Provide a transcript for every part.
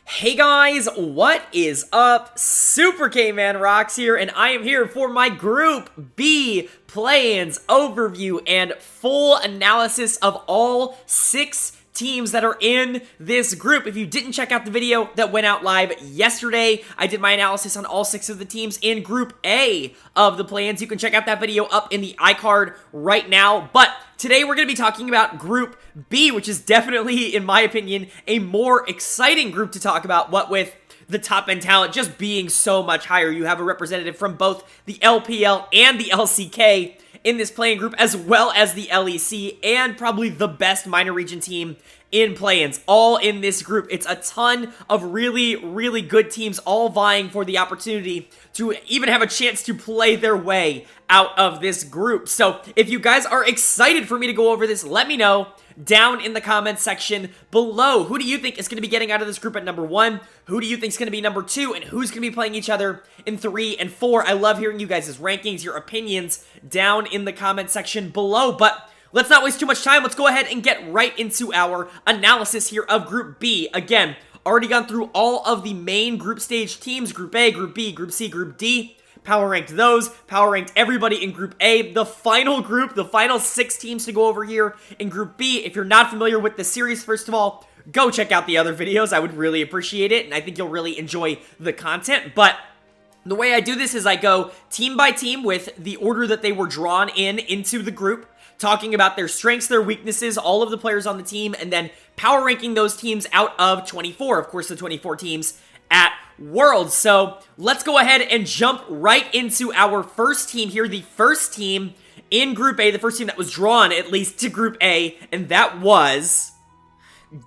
Hey guys, what is up? SuperKmanrocks here, and I am here for my Group B play-ins overview and full analysis of all 6 teams that are in this group. If you didn't check out the video that went out live yesterday, I did my analysis on all 6 of the teams in Group A of the play-ins. You can check out that video up in the iCard right now, but today we're going to be talking about Group B, which is definitely, in my opinion, a more exciting group to talk about, what with the top-end talent just being so much higher. You have a representative from both the LPL and the LCK in this playing group, as well as the LEC, and probably the best minor region team in play-ins, all in this group. It's a ton of really, really good teams all vying for the opportunity to even have a chance to play their way out of this group. So if you guys are excited for me to go over this, let me know down in the comments section below. Who do you think is going to be getting out of this group at number 1? Who do you think is going to be number 2? And who's going to be playing each other in 3 and 4? I love hearing you guys' rankings, your opinions down in the comment section below. But let's not waste too much time. Let's go ahead and get right into our analysis here of Group B. Again, already gone through all of the main group stage teams: Group A, Group B, Group C, Group D. Power ranked those, power ranked everybody in Group A. The final group, the final 6 teams to go over here in Group B. If you're not familiar with the series, first of all, go check out the other videos. I would really appreciate it, and I think you'll really enjoy the content. But the way I do this is I go team by team with the order that they were drawn into the group, talking about their strengths, their weaknesses, all of the players on the team, and then power ranking those teams out of 24. Of course, the 24 teams at Worlds. So let's go ahead and jump right into our first team here. The first team in Group A, the first team that was drawn at least to Group A, and that was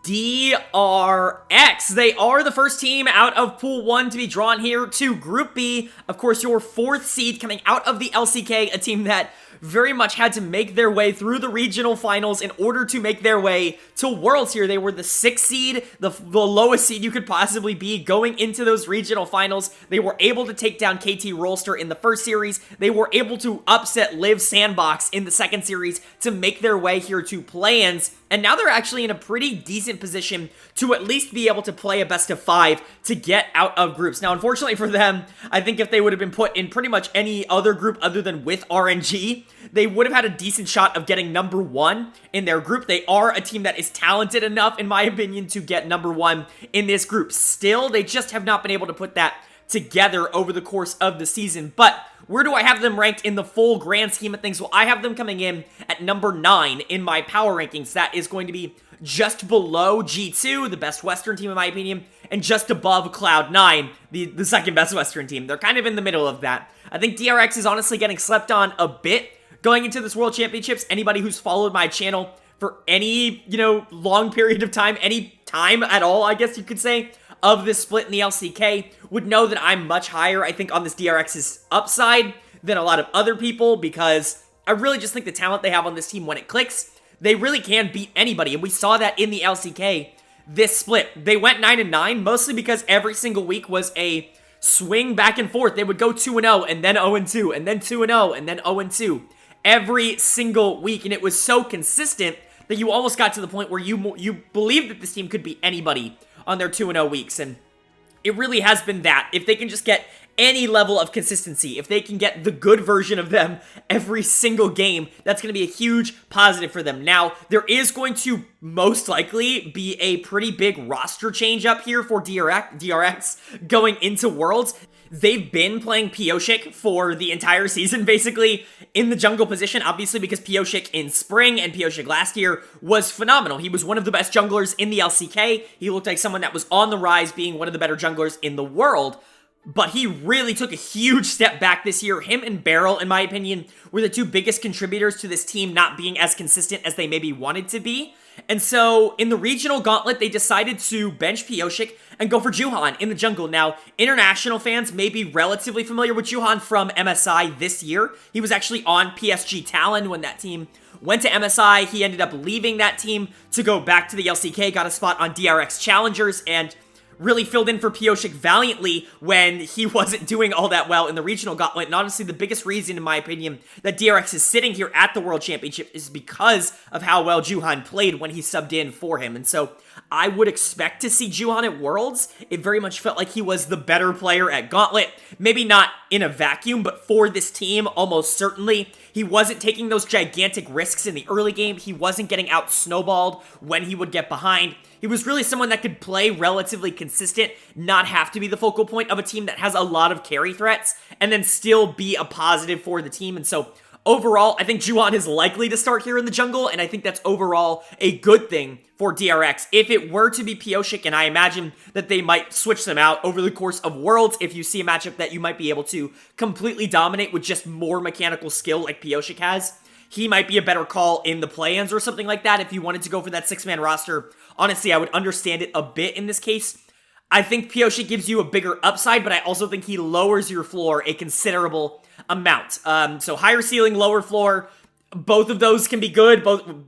DRX. They are the first team out of Pool 1 to be drawn here to Group B. Of course, your 4th seed coming out of the LCK, a team that very much had to make their way through the regional finals in order to make their way to Worlds here. They were the 6th seed, the lowest seed you could possibly be going into those regional finals. They were able to take down KT Rolster in the first series. They were able to upset Live Sandbox in the second series to make their way here to play-ins. And now they're actually in a pretty decent position to at least be able to play a best of 5 to get out of groups. Now, unfortunately for them, I think if they would have been put in pretty much any other group other than with RNG, they would have had a decent shot of getting number 1 in their group. They are a team that is talented enough, in my opinion, to get number 1 in this group. Still, they just have not been able to put that together over the course of the season. But where do I have them ranked in the full grand scheme of things? Well, I have them coming in at number 9 in my power rankings. That is going to be just below G2, the best Western team in my opinion, and just above Cloud9, the second best Western team. They're kind of in the middle of that. I think DRX is honestly getting slept on a bit going into this World Championships. Anybody who's followed my channel for any, long period of time, any time at all, I guess you could say, of this split in the LCK would know that I'm much higher, I think, on this DRX's upside than a lot of other people, because I really just think the talent they have on this team, when it clicks, they really can beat anybody, and we saw that in the LCK this split. They went 9-9, mostly because every single week was a swing back and forth. They would go 2-0, and then 0-2, and then 2-0, and then 0-2 every single week, and it was so consistent that you almost got to the point where you believed that this team could beat anybody on their 2-0 weeks, and it really has been that. If they can just get any level of consistency, if they can get the good version of them every single game, that's going to be a huge positive for them. Now, there is going to most likely be a pretty big roster change up here for DRX going into Worlds. They've been playing Pioshik for the entire season, basically, in the jungle position, obviously because Pioshik in spring and Pioshik last year was phenomenal. He was one of the best junglers in the LCK. He looked like someone that was on the rise, being one of the better junglers in the world. But he really took a huge step back this year. Him and Beryl, in my opinion, were the 2 biggest contributors to this team not being as consistent as they maybe wanted to be. And so, in the regional gauntlet, they decided to bench Pioshik and go for Juhan in the jungle. Now, international fans may be relatively familiar with Juhan from MSI this year. He was actually on PSG Talon when that team went to MSI. He ended up leaving that team to go back to the LCK, got a spot on DRX Challengers, and really filled in for Pioshik valiantly when he wasn't doing all that well in the regional gauntlet. And honestly, the biggest reason, in my opinion, that DRX is sitting here at the World Championship is because of how well Juhan played when he subbed in for him. And so I would expect to see Juhan at Worlds. It very much felt like he was the better player at Gauntlet. Maybe not in a vacuum, but for this team, almost certainly. He wasn't taking those gigantic risks in the early game. He wasn't getting out snowballed when he would get behind. He was really someone that could play relatively consistent, not have to be the focal point of a team that has a lot of carry threats, and then still be a positive for the team. And so overall, I think Juhan is likely to start here in the jungle, and I think that's overall a good thing for DRX. If it were to be Pioshik, and I imagine that they might switch them out over the course of Worlds, if you see a matchup that you might be able to completely dominate with just more mechanical skill like Pioshik has, he might be a better call in the play-ins or something like that if you wanted to go for that 6-man roster. Honestly, I would understand it a bit in this case. I think Pioshik gives you a bigger upside, but I also think he lowers your floor a considerable amount. So higher ceiling, lower floor, both of those can be good,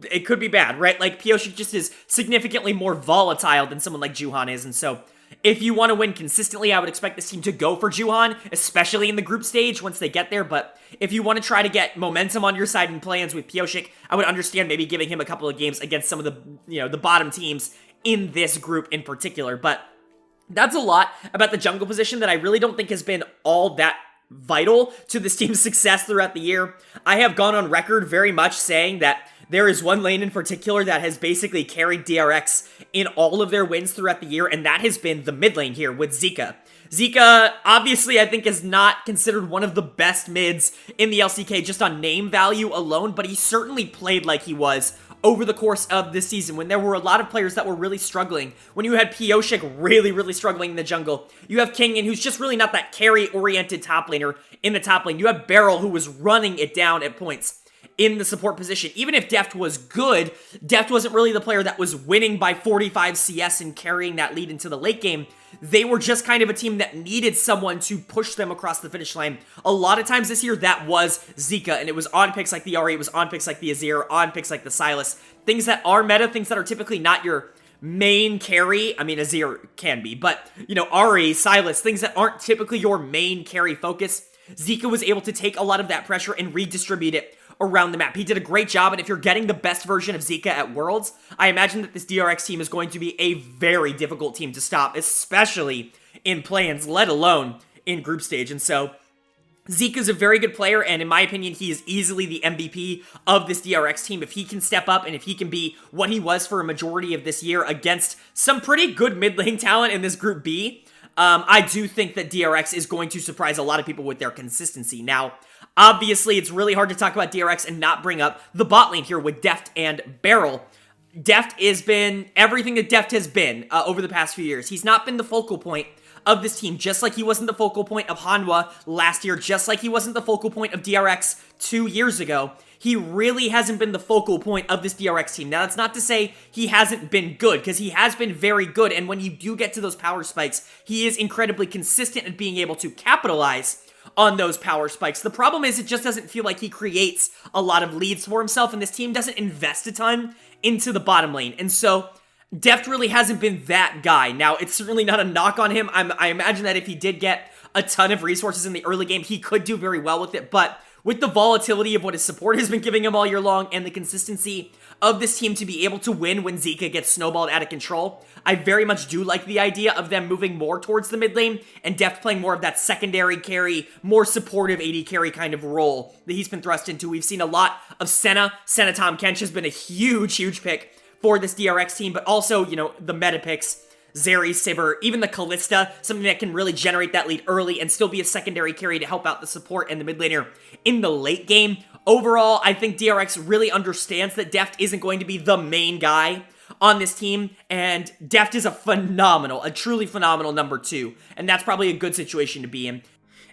it could be bad, right? Like, Pioshik just is significantly more volatile than someone like Juhan is, and so if you want to win consistently, I would expect this team to go for Juhan, especially in the group stage once they get there, but if you want to try to get momentum on your side in play-ins with Pioshik, I would understand maybe giving him a couple of games against some of the, the bottom teams in this group in particular, but that's a lot about the jungle position that I really don't think has been all that vital to this team's success throughout the year. I have gone on record very much saying that there is one lane in particular that has basically carried DRX in all of their wins throughout the year, and that has been the mid lane here with Zika. Zika, obviously, I think is not considered one of the best mids in the LCK just on name value alone, but he certainly played like he was over the course of this season when there were a lot of players that were really struggling. When you had Pioshik really struggling in the jungle, you have Kingin, who's just really not that carry-oriented top laner in the top lane. You have Beryl, who was running it down at points in the support position. Even if Deft was good, Deft wasn't really the player that was winning by 45 CS and carrying that lead into the late game. They were just kind of a team that needed someone to push them across the finish line. A lot of times this year, that was Zika, and it was on picks like the Ahri, it was on picks like the Azir, on picks like the Sylas. Things that are meta, things that are typically not your main carry. I mean, Azir can be, but, Ahri, Sylas, things that aren't typically your main carry focus. Zika was able to take a lot of that pressure and redistribute it around the map. He did a great job, and if you're getting the best version of Zika at Worlds, I imagine that this DRX team is going to be a very difficult team to stop, especially in play-ins, let alone in group stage. And so Zika's a very good player, and in my opinion, he is easily the MVP of this DRX team. If he can step up, and if he can be what he was for a majority of this year against some pretty good mid lane talent in this Group B, I do think that DRX is going to surprise a lot of people with their consistency. Now, obviously, it's really hard to talk about DRX and not bring up the bot lane here with Deft and Beryl. Deft has been everything that Deft has been over the past few years. He's not been the focal point of this team, just like he wasn't the focal point of Hanwha last year, just like he wasn't the focal point of DRX 2 years ago. He really hasn't been the focal point of this DRX team. Now, that's not to say he hasn't been good, because he has been very good, and when you do get to those power spikes, he is incredibly consistent at being able to capitalize on those power spikes. The problem is it just doesn't feel like he creates a lot of leads for himself, and this team doesn't invest a ton into the bottom lane. And so Deft really hasn't been that guy. Now, it's certainly not a knock on him. I imagine that if he did get a ton of resources in the early game, he could do very well with it, but with the volatility of what his support has been giving him all year long and the consistency of this team to be able to win when Zika gets snowballed out of control, I very much do like the idea of them moving more towards the mid lane and Deft playing more of that secondary carry, more supportive AD carry kind of role that he's been thrust into. We've seen a lot of Senna. Senna Tom Kench has been a huge pick for this DRX team, but also, the meta picks, Zeri, Sivir, even the Kalista, something that can really generate that lead early and still be a secondary carry to help out the support and the mid laner in the late game. Overall, I think DRX really understands that Deft isn't going to be the main guy on this team, and Deft is a truly phenomenal number 2, and that's probably a good situation to be in.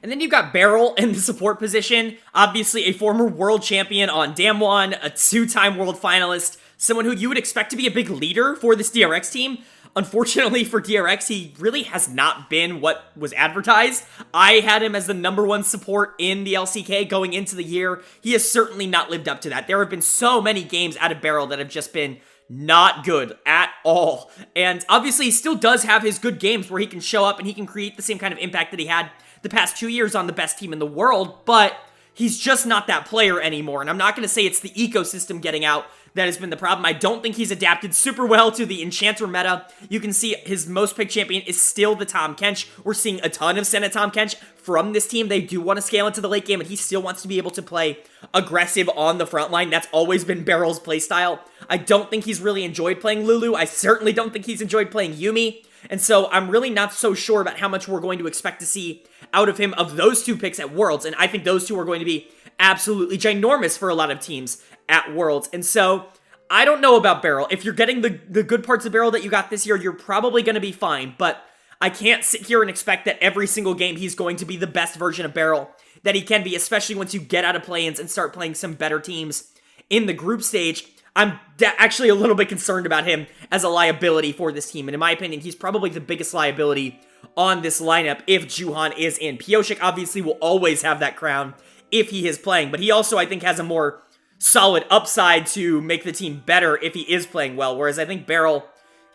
And then you've got Beryl in the support position, obviously a former world champion on Damwon, a 2-time world finalist, someone who you would expect to be a big leader for this DRX team. Unfortunately for DRX, he really has not been what was advertised. I had him as the number 1 support in the LCK going into the year. He has certainly not lived up to that. There have been so many games out of Beryl that have just been not good at all. And obviously, he still does have his good games where he can show up and he can create the same kind of impact that he had the past 2 years on the best team in the world, but he's just not that player anymore. And I'm not going to say it's the ecosystem getting out that has been the problem. I don't think he's adapted super well to the Enchanter meta. You can see his most picked champion is still the Tahm Kench. We're seeing a ton of Senna Tahm Kench from this team. They do want to scale into the late game, and he still wants to be able to play aggressive on the front line. That's always been Barrel's playstyle. I don't think he's really enjoyed playing Lulu. I certainly don't think he's enjoyed playing Yuumi. And so I'm really not so sure about how much we're going to expect to see out of him of those two picks at Worlds. And I think those two are going to be absolutely ginormous for a lot of teams at Worlds. And so I don't know about Barrel. If you're getting the good parts of Barrel that you got this year, you're probably going to be fine. But I can't sit here and expect that every single game he's going to be the best version of Barrel that he can be, especially once you get out of play-ins and start playing some better teams in the group stage. I'm actually a little bit concerned about him as a liability for this team. And in my opinion, he's probably the biggest liability on this lineup if Juhan is in. Pyosik obviously will always have that crown if he is playing, but he also, I think, has a more solid upside to make the team better if he is playing well, whereas I think Barrel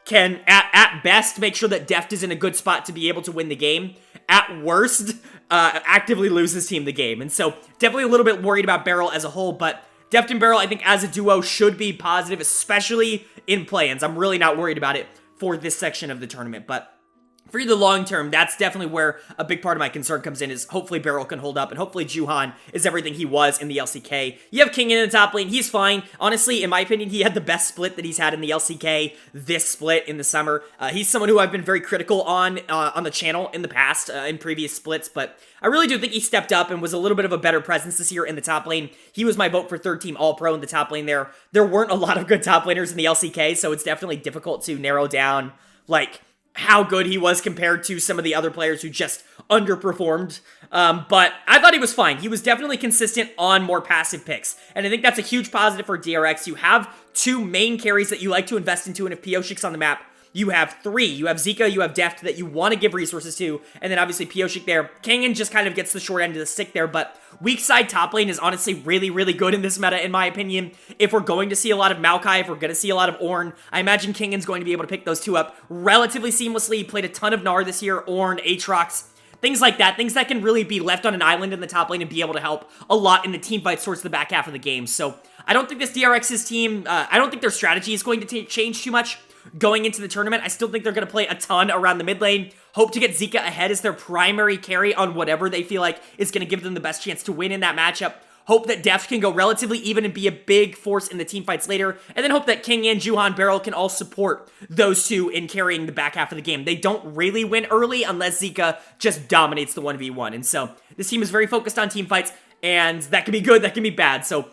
can, at best, make sure that Deft is in a good spot to be able to win the game. At worst, actively lose his team the game. And so, definitely a little bit worried about Barrel as a whole, but Deft and Barrel, I think, as a duo, should be positive, especially in play-ins. I'm really not worried about it for this section of the tournament, but for the long term, that's definitely where a big part of my concern comes in, is hopefully Barrel can hold up, and hopefully Juhan is everything he was in the LCK. You have King in the top lane, he's fine. Honestly, in my opinion, he had the best split that he's had in the LCK this split in the summer. He's someone who I've been very critical on the channel in the past, in previous splits, but I really do think he stepped up and was a little bit of a better presence this year in the top lane. He was my vote for third team All-Pro in the top lane there. There weren't a lot of good top laners in the LCK, so it's definitely difficult to narrow down, like, how good he was compared to some of the other players who just underperformed. But I thought he was fine. He was definitely consistent on more passive picks. And I think that's a huge positive for DRX. You have two main carries that you like to invest into, and if Pyosic's on the map, you have three. You have Zika, you have Deft that you want to give resources to, and then obviously Pyosik there. Kangen just kind of gets the short end of the stick there, but weak side top lane is honestly really, really good in this meta, in my opinion. If we're going to see a lot of Maokai, if we're going to see a lot of Ornn, I imagine Kangen's going to be able to pick those two up relatively seamlessly. He played a ton of Gnar this year, Ornn, Aatrox, things like that. Things that can really be left on an island in the top lane and be able to help a lot in the team fights towards the back half of the game. So I don't think this DRX's team, I don't think their strategy is going to change too much going into the tournament. I still think they're going to play a ton around the mid lane. Hope to get Zika ahead as their primary carry on whatever they feel like is going to give them the best chance to win in that matchup. Hope that Deft can go relatively even and be a big force in the team fights later. And then hope that King and Juhan Barrel can all support those two in carrying the back half of the game. They don't really win early unless Zika just dominates the 1v1. And so this team is very focused on team fights, and that can be good, that can be bad. So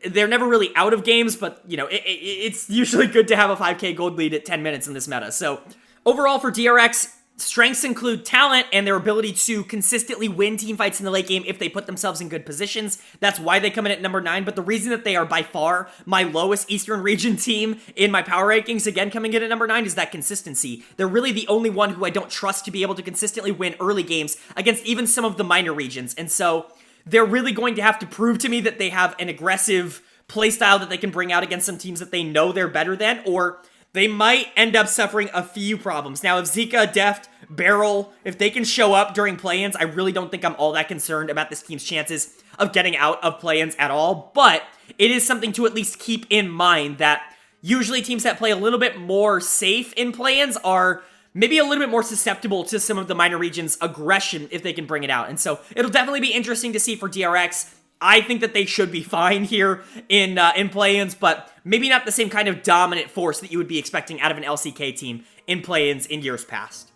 they're never really out of games, but, you know, it's usually good to have a 5k gold lead at 10 minutes in this meta. So overall for DRX, strengths include talent and their ability to consistently win team fights in the late game if they put themselves in good positions. That's why they come in at number 9, but the reason that they are by far my lowest Eastern region team in my power rankings, again coming in at number 9, is that consistency. They're really the only one who I don't trust to be able to consistently win early games against even some of the minor regions, and so they're really going to have to prove to me that they have an aggressive playstyle that they can bring out against some teams that they know they're better than, or they might end up suffering a few problems. Now, if Zika, Deft, Barrel, if they can show up during play-ins, I really don't think I'm all that concerned about this team's chances of getting out of play-ins at all, but it is something to at least keep in mind that usually teams that play a little bit more safe in play-ins are maybe a little bit more susceptible to some of the minor regions' aggression if they can bring it out. And so it'll definitely be interesting to see for DRX. I think that they should be fine here in play-ins, but maybe not the same kind of dominant force that you would be expecting out of an LCK team in play-ins in years past.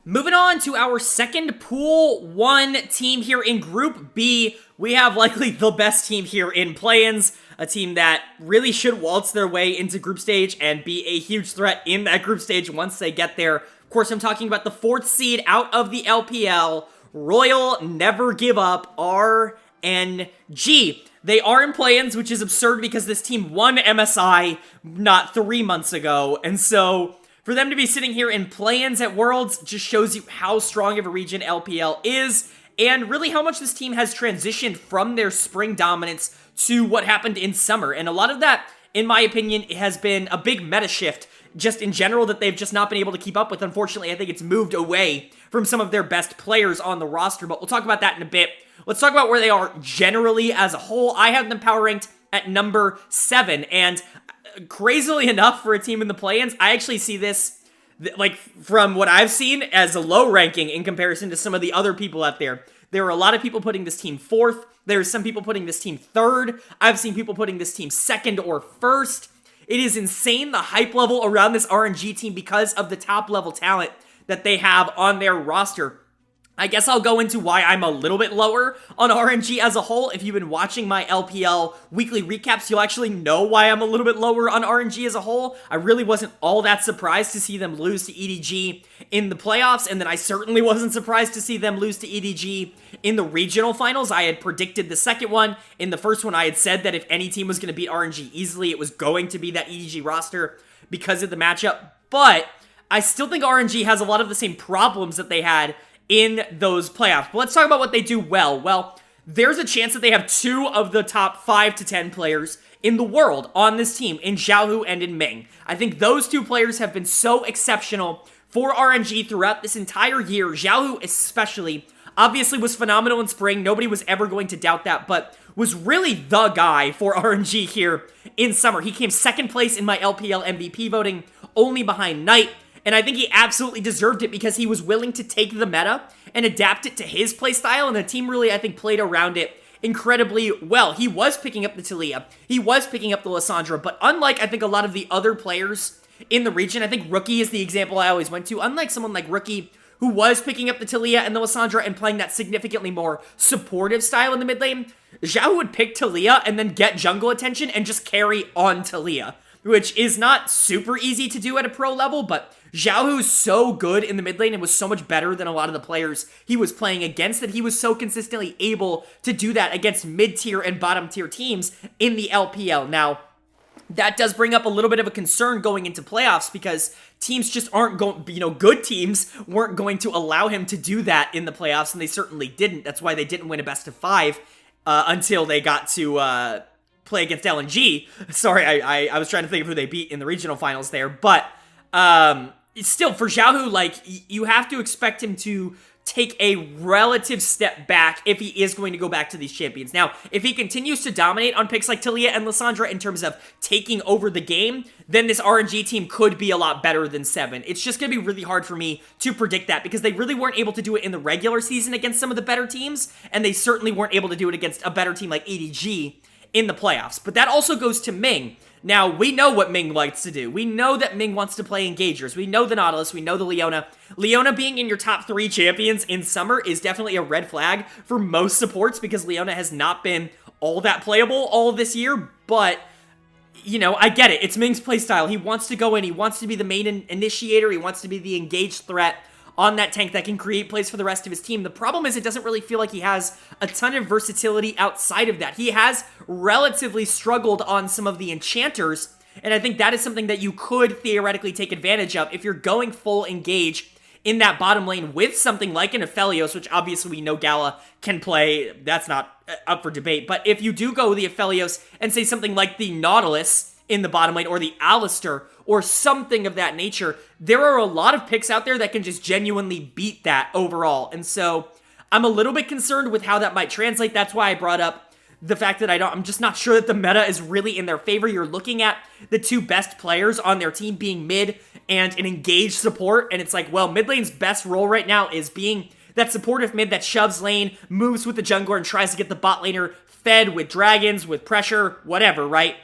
Moving on to our second Pool 1 team here in Group B, we have likely the best team here in play-ins, a team that really should waltz their way into group stage and be a huge threat in that group stage once they get there. Of course, I'm talking about the 4th seed out of the LPL, Royal Never Give Up, RNG. They are in play-ins, which is absurd because this team won MSI not 3 months ago, and so for them to be sitting here in play-ins at Worlds just shows you how strong of a region LPL is, and really how much this team has transitioned from their spring dominance to what happened in summer. And a lot of that, in my opinion, has been a big meta shift just in general that they've just not been able to keep up with. Unfortunately, I think it's moved away from some of their best players on the roster, but we'll talk about that in a bit. Let's talk about where they are generally as a whole. I have them power ranked at number 7, and crazily enough for a team in the play-ins, I actually see this, like, from what I've seen, as a low ranking in comparison to some of the other people out there. There are a lot of people putting this team 4th. There's some people putting this team 3rd. I've seen people putting this team 2nd or 1st. It is insane, the hype level around this RNG team because of the top-level talent that they have on their roster. I guess I'll go into why I'm a little bit lower on RNG as a whole. If you've been watching my LPL weekly recaps, you'll actually know why I'm a little bit lower on RNG as a whole. I really wasn't all that surprised to see them lose to EDG in the playoffs, and then I certainly wasn't surprised to see them lose to EDG in the regional finals. I had predicted the second one. In the first one, I had said that if any team was going to beat RNG easily, it was going to be that EDG roster because of the matchup, but I still think RNG has a lot of the same problems that they had in those playoffs. But let's talk about what they do well. Well, there's a chance that they have 2 of the top 5 to 10 players in the world on this team, in Xiaohu and in Ming. I think those 2 players have been so exceptional for RNG throughout this entire year. Xiaohu especially, obviously was phenomenal in spring. Nobody was ever going to doubt that, but was really the guy for RNG here in summer. He came 2nd place in my LPL MVP voting, only behind Knight. And I think he absolutely deserved it because he was willing to take the meta and adapt it to his playstyle, and the team really, I think, played around it incredibly well. He was picking up the Talia, he was picking up the Lissandra, but unlike, I think, a lot of the other players in the region, I think Rookie is the example I always went to, unlike someone like Rookie, who was picking up the Talia and the Lissandra and playing that significantly more supportive style in the mid lane, Xiao would pick Talia and then get jungle attention and just carry on Talia, which is not super easy to do at a pro level, but Xiaohu's so good in the mid lane and was so much better than a lot of the players he was playing against that he was so consistently able to do that against mid-tier and bottom-tier teams in the LPL. Now, that does bring up a little bit of a concern going into playoffs because teams just aren't going, good teams weren't going to allow him to do that in the playoffs, and they certainly didn't. That's why they didn't win a best of 5 until they got to play against LNG. Sorry, I was trying to think of who they beat in the regional finals there, but still, for Xiaohu, like, you have to expect him to take a relative step back if he is going to go back to these champions. Now, if he continues to dominate on picks like Talia and Lissandra in terms of taking over the game, then this RNG team could be a lot better than 7. It's just going to be really hard for me to predict that because they really weren't able to do it in the regular season against some of the better teams, and they certainly weren't able to do it against a better team like EDG in the playoffs. But that also goes to Ming. Now, we know what Ming likes to do. We know that Ming wants to play engagers. We know the Nautilus. We know the Leona. Leona being in your top 3 champions in summer is definitely a red flag for most supports because Leona has not been all that playable all this year, but I get it. It's Ming's playstyle. He wants to go in. He wants to be the main initiator. He wants to be the engaged threat on that tank that can create plays for the rest of his team. The problem is it doesn't really feel like he has a ton of versatility outside of that. He has relatively struggled on some of the enchanters, and I think that is something that you could theoretically take advantage of if you're going full engage in that bottom lane with something like an Aphelios, which obviously we know Gala can play. That's not up for debate. But if you do go the Aphelios and say something like the Nautilus in the bottom lane or the Alistair or something of that nature, there are a lot of picks out there that can just genuinely beat that overall. And so I'm a little bit concerned with how that might translate. That's why I brought up the fact that I'm just not sure that the meta is really in their favor. You're looking at the 2 best players on their team being mid and an engaged support, and it's like, well, mid lane's best role right now is being that supportive mid that shoves lane, moves with the jungler, and tries to get the bot laner fed with dragons, with pressure, whatever, right?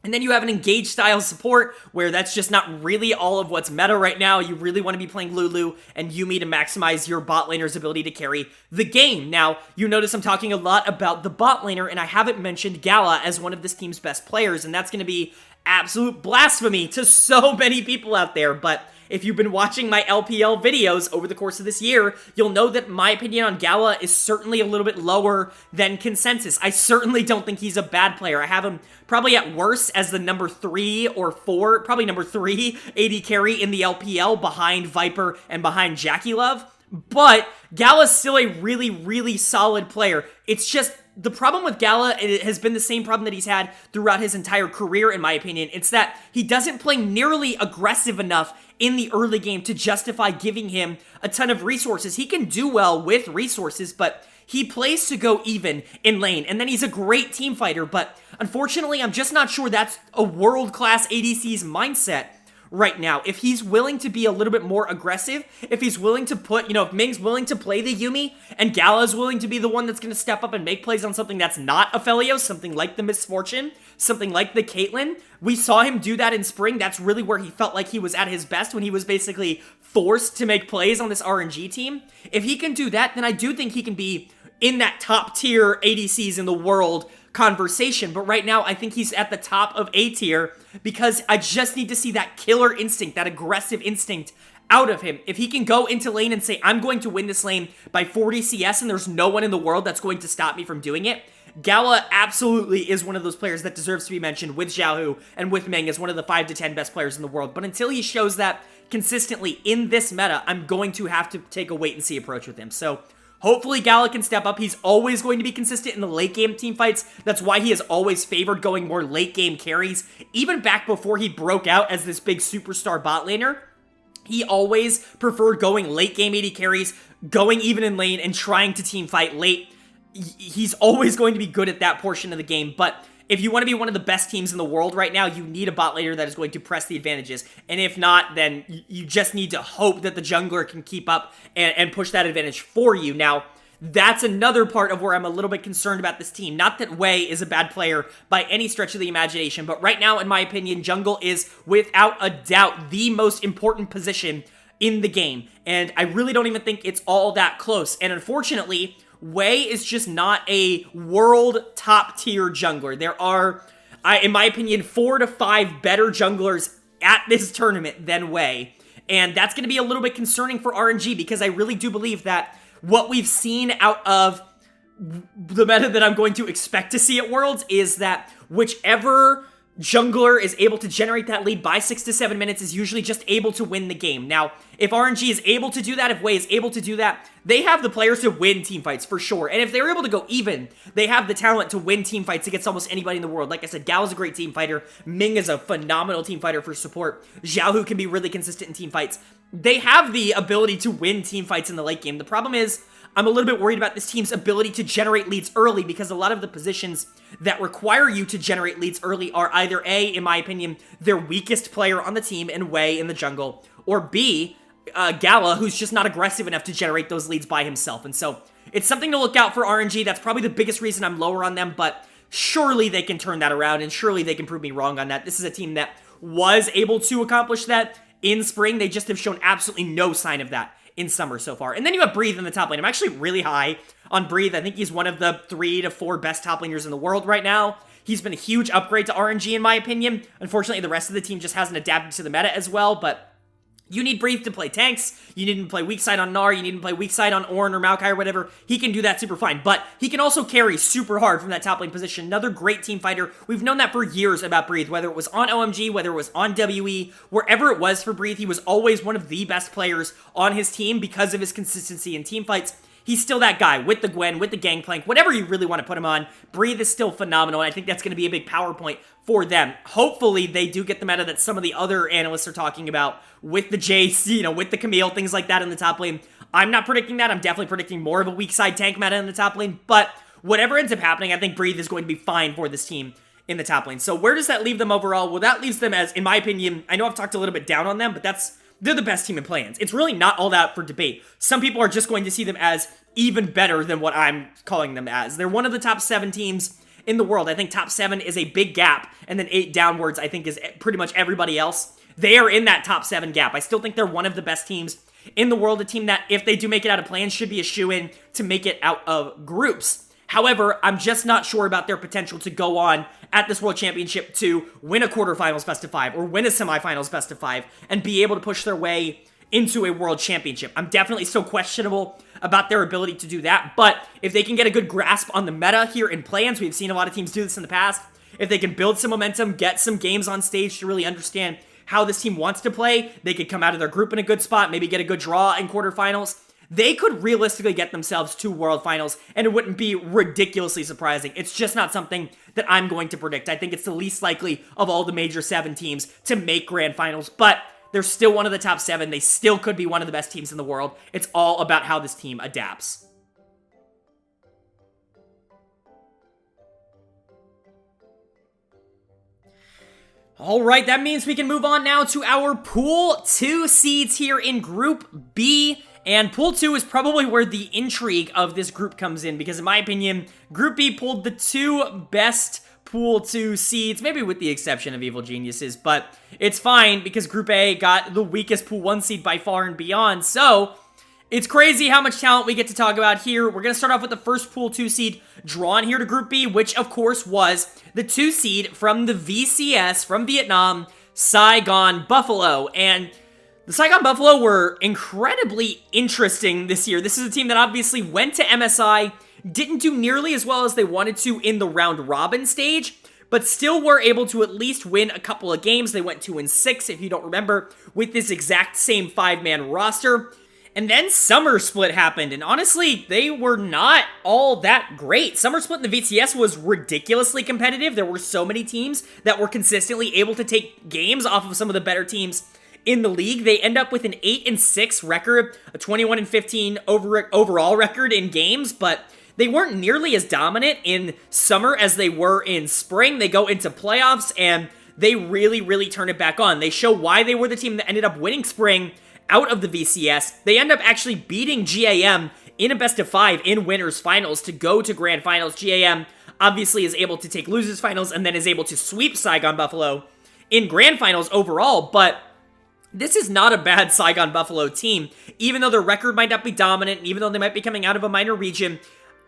And then you have an engaged style support where that's just not really all of what's meta right now. You really want to be playing Lulu and Yuumi to maximize your bot laner's ability to carry the game. Now, you notice I'm talking a lot about the bot laner, and I haven't mentioned Gala as one of this team's best players, and that's going to be absolute blasphemy to so many people out there, but if you've been watching my LPL videos over the course of this year, you'll know that my opinion on Gala is certainly a little bit lower than consensus. I certainly don't think he's a bad player. I have him probably at worst as the number 3 or 4, probably number 3 AD carry in the LPL behind Viper and behind Jackie Love. But Gala's still a really, really solid player. It's just the problem with Gala, it has been the same problem that he's had throughout his entire career, in my opinion. It's that he doesn't play nearly aggressive enough in the early game to justify giving him a ton of resources. He can do well with resources, but he plays to go even in lane, and then he's a great team fighter, but unfortunately, I'm just not sure that's a world-class ADC's mindset right now. If he's willing to be a little bit more aggressive, if he's willing to put, if Ming's willing to play the Yuumi, and Gala's willing to be the one that's going to step up and make plays on something that's not a Aphelios, something like the Misfortune, something like the Caitlyn, we saw him do that in spring. That's really where he felt like he was at his best, when he was basically forced to make plays on this RNG team. If he can do that, then I do think he can be in that top tier ADCs in the world conversation, but right now I think he's at the top of A tier because I just need to see that killer instinct, that aggressive instinct out of him. If he can go into lane and say, I'm going to win this lane by 40 CS and there's no one in the world that's going to stop me from doing it, Gala absolutely is one of those players that deserves to be mentioned with Xiaohu and with Ming as one of the 5 to 10 best players in the world. But until he shows that consistently in this meta, I'm going to have to take a wait and see approach with him. So hopefully Gala can step up. He's always going to be consistent in the late game team fights. That's why he has always favored going more late game carries. Even back before he broke out as this big superstar bot laner, he always preferred going late game AD carries, going even in lane, and trying to team fight late. He's always going to be good at that portion of the game, but if you want to be one of the best teams in the world right now, you need a bot laner that is going to press the advantages. And if not, then you just need to hope that the jungler can keep up and push that advantage for you. Now, that's another part of where I'm a little bit concerned about this team. Not that Wei is a bad player by any stretch of the imagination, but right now, in my opinion, jungle is without a doubt the most important position in the game. And I really don't even think it's all that close. And unfortunately, Wei is just not a world top tier jungler. There are, in my opinion, 4 to 5 better junglers at this tournament than Wei. And that's going to be a little bit concerning for RNG because I really do believe that what we've seen out of the meta that I'm going to expect to see at Worlds is that whichever jungler is able to generate that lead by 6 to 7 minutes is usually just able to win the game. Now, if RNG is able to do that, if Wei is able to do that, they have the players to win teamfights for sure. And if they're able to go even, they have the talent to win teamfights against almost anybody in the world. Like I said, Gao is a great team fighter. Ming is a phenomenal team fighter for support. Xiaohu can be really consistent in team fights. They have the ability to win teamfights in the late game. The problem is, I'm a little bit worried about this team's ability to generate leads early because a lot of the positions that require you to generate leads early are either A, in my opinion, their weakest player on the team and Wei in the jungle, or B, Gala, who's just not aggressive enough to generate those leads by himself. And so it's something to look out for RNG. That's probably the biggest reason I'm lower on them, but surely they can turn that around and surely they can prove me wrong on that. This is a team that was able to accomplish that in spring. They just have shown absolutely no sign of that in summer so far. And then you have Breathe in the top lane. I'm actually really high on Breathe. I think he's one of the 3 to 4 best top laners in the world right now. He's been a huge upgrade to RNG in my opinion. Unfortunately, the rest of the team just hasn't adapted to the meta as well, but you need Breathe to play tanks, you need him to play weak side on Gnar, you need him to play weak side on Ornn or Maokai or whatever. He can do that super fine, but he can also carry super hard from that top lane position. Another great team fighter. We've known that for years about Breathe, whether it was on OMG, whether it was on WE, wherever it was for Breathe, he was always one of the best players on his team because of his consistency in team fights. He's still that guy with the Gwen, with the Gangplank, whatever you really want to put him on. Breathe is still phenomenal, and I think that's going to be a big power point for them. Hopefully, they do get the meta that some of the other analysts are talking about with the Jace, with the Camille, things like that in the top lane. I'm not predicting that. I'm definitely predicting more of a weak side tank meta in the top lane, but whatever ends up happening, I think Breathe is going to be fine for this team in the top lane. So where does that leave them overall? Well, that leaves them as, in my opinion, I know I've talked a little bit down on them, but they're the best team in play-ins. It's really not all that for debate. Some people are just going to see them as even better than what I'm calling them as. They're one of the top 7 teams in the world. I think top 7 is a big gap, and then 8 downwards I think is pretty much everybody else. They are in that top 7 gap. I still think they're one of the best teams in the world, a team that, if they do make it out of play-ins, should be a shoo-in to make it out of groups. However, I'm just not sure about their potential to go on at this World Championship to win a quarterfinals best of 5 or win a semifinals best of 5 and be able to push their way into a World Championship. I'm definitely still questionable about their ability to do that, but if they can get a good grasp on the meta here in play-ins, we've seen a lot of teams do this in the past, if they can build some momentum, get some games on stage to really understand how this team wants to play, they could come out of their group in a good spot, maybe get a good draw in quarterfinals, they could realistically get themselves to World Finals, and it wouldn't be ridiculously surprising. It's just not something that I'm going to predict. I think it's the least likely of all the major 7 teams to make Grand Finals, but they're still one of the top 7. They still could be one of the best teams in the world. It's all about how this team adapts. All right, that means we can move on now to our Pool 2 seeds here in Group B. And Pool 2 is probably where the intrigue of this group comes in, because in my opinion, Group B pulled the 2 best Pool 2 seeds, maybe with the exception of Evil Geniuses, but it's fine because Group A got the weakest Pool 1 seed by far and beyond. So it's crazy how much talent we get to talk about here. We're going to start off with the first Pool 2 seed drawn here to Group B, which of course was the 2 seed from the VCS from Vietnam, Saigon Buffalo. And the Saigon Buffalo were incredibly interesting this year. This is a team that obviously went to MSI, didn't do nearly as well as they wanted to in the round robin stage, but still were able to at least win a couple of games. They went 2-6, if you don't remember, with this exact same 5-man roster. And then Summer Split happened, and honestly, they were not all that great. Summer Split in the VCS was ridiculously competitive. There were so many teams that were consistently able to take games off of some of the better teams in the league. They end up with an 8-6 record, a 21-15 overall record in games, but they weren't nearly as dominant in summer as they were in spring. They go into playoffs, and they really turn it back on. They show why they were the team that ended up winning spring out of the VCS. They end up actually beating GAM in a best-of-5 in winners finals to go to grand finals. GAM obviously is able to take losers finals and then is able to sweep Saigon Buffalo in grand finals overall, but this is not a bad Saigon Buffalo team. Even though their record might not be dominant, even though they might be coming out of a minor region,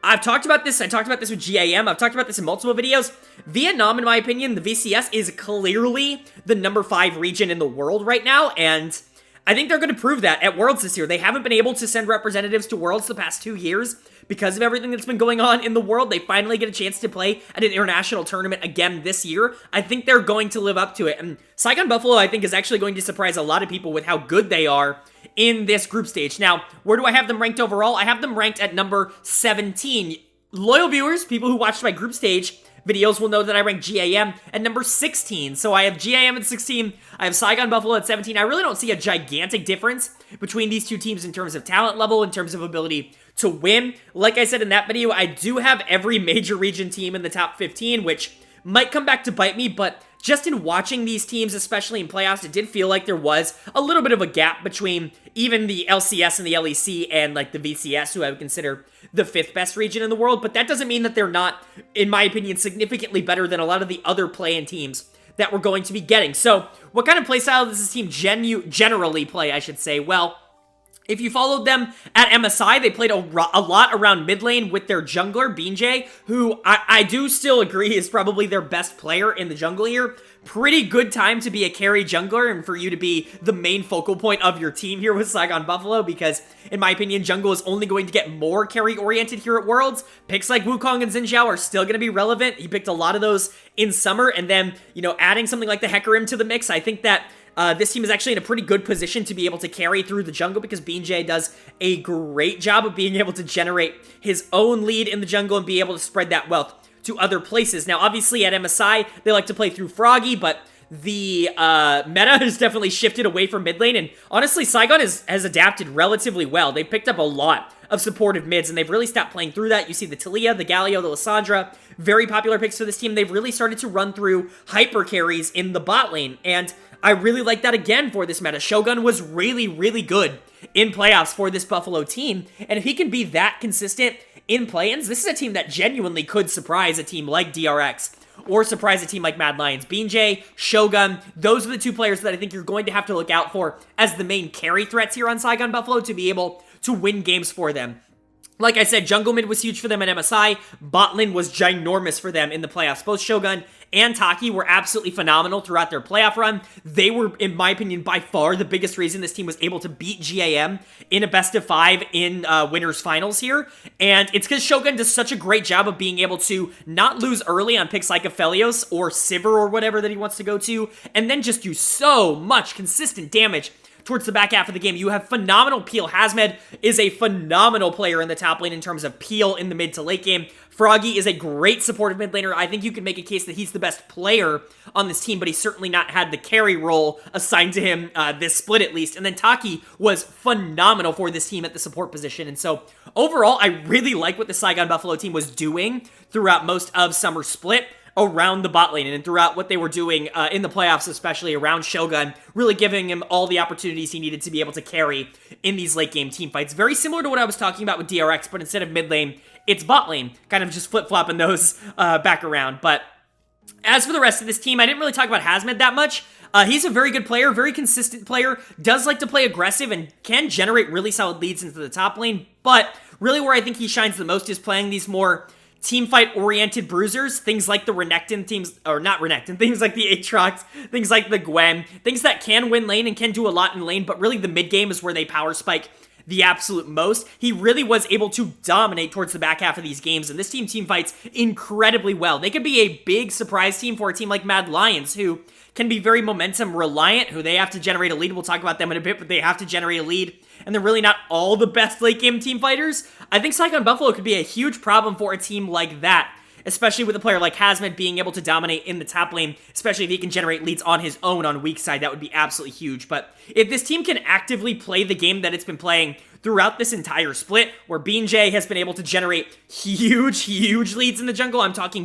I've talked about this. I talked about this with GAM. I've talked about this in multiple videos. Vietnam, in my opinion, the VCS is clearly the number 5 region in the world right now, and I think they're going to prove that at Worlds this year. They haven't been able to send representatives to Worlds the past 2 years because of everything that's been going on in the world. They finally get a chance to play at an international tournament again this year. I think they're going to live up to it. And Saigon Buffalo, I think, is actually going to surprise a lot of people with how good they are in this group stage. Now, where do I have them ranked overall? I have them ranked at number 17. Loyal viewers, people who watched my group stage videos will know that I ranked GAM at number 16. So I have GAM at 16, I have Saigon Buffalo at 17. I really don't see a gigantic difference between these two teams in terms of talent level, in terms of ability to win. Like I said in that video, I do have every major region team in the top 15, which might come back to bite me, but just in watching these teams, especially in playoffs, it did feel like there was a little bit of a gap between even the LCS and the LEC and like the VCS, who I would consider the 5th best region in the world. But that doesn't mean that they're not, in my opinion, significantly better than a lot of the other play-in teams that we're going to be getting. So what kind of playstyle does this team generally play, I should say? Well, if you followed them at MSI, they played a lot around mid lane with their jungler, BJ, who I do still agree is probably their best player in the jungle here. Pretty good time to be a carry jungler and for you to be the main focal point of your team here with Saigon Buffalo, because in my opinion, jungle is only going to get more carry-oriented here at Worlds. Picks like Wukong and Xin Zhao are still going to be relevant. He picked a lot of those in summer, and then, you know, adding something like the Hecarim to the mix, I think that this team is actually in a pretty good position to be able to carry through the jungle, because BJ does a great job of being able to generate his own lead in the jungle and be able to spread that wealth to other places. Now, obviously, at MSI, they like to play through Froggy, but the meta has definitely shifted away from mid lane, and honestly, Saigon has adapted relatively well. They picked up a lot of supportive mids, and they've really stopped playing through that. You see the Talia, the Galio, the Lissandra, very popular picks for this team. They've really started to run through hyper carries in the bot lane, and I really like that again for this meta. Shogun was really good in playoffs for this Buffalo team, and if he can be that consistent in play-ins, this is a team that genuinely could surprise a team like DRX or surprise a team like Mad Lions. BJ, Shogun, those are the 2 players that I think you're going to have to look out for as the main carry threats here on Saigon Buffalo to be able to win games for them. Like I said, jungle mid was huge for them at MSI. Bot lane was ginormous for them in the playoffs. Both Shogun and Taki were absolutely phenomenal throughout their playoff run. They were, in my opinion, by far the biggest reason this team was able to beat GAM in a best-of-5 in winners finals here. And it's because Shogun does such a great job of being able to not lose early on picks like Aphelios or Sivir or whatever that he wants to go to, and then just do so much consistent damage towards the back half of the game. You have phenomenal peel. Hazmed is a phenomenal player in the top lane in terms of peel in the mid to late game. Froggy is a great supportive mid laner. I think you could make a case that he's the best player on this team, but he's certainly not had the carry role assigned to him this split at least. And then Taki was phenomenal for this team at the support position. And so overall, I really like what the Saigon Buffalo team was doing throughout most of Summer Split around the bot lane and throughout what they were doing in the playoffs, especially around Shogun, really giving him all the opportunities he needed to be able to carry in these late game team fights. Very similar to what I was talking about with DRX, but instead of mid lane, it's bot lane, kind of just flip-flopping those back around. But as for the rest of this team, I didn't really talk about Hazmed that much. He's a very good player, very consistent player, does like to play aggressive and can generate really solid leads into the top lane, but really where I think he shines the most is playing these more team fight oriented bruisers, things like the Renekton teams, or not Renekton, things like the Aatrox, things like the Gwen, things that can win lane and can do a lot in lane, but really the mid game is where they power spike the absolute most. He really was able to dominate towards the back half of these games, and this team fights incredibly well. They could be a big surprise team for a team like Mad Lions, who can be very momentum reliant, who they have to generate a lead. We'll talk about them in a bit, but they have to generate a lead, and they're really not all the best late game team fighters. I think Saigon Buffalo could be a huge problem for a team like that, especially with a player like Hazmed being able to dominate in the top lane, especially if he can generate leads on his own on weak side. That would be absolutely huge. But if this team can actively play the game that it's been playing throughout this entire split, where Bean J has been able to generate huge leads in the jungle, I'm talking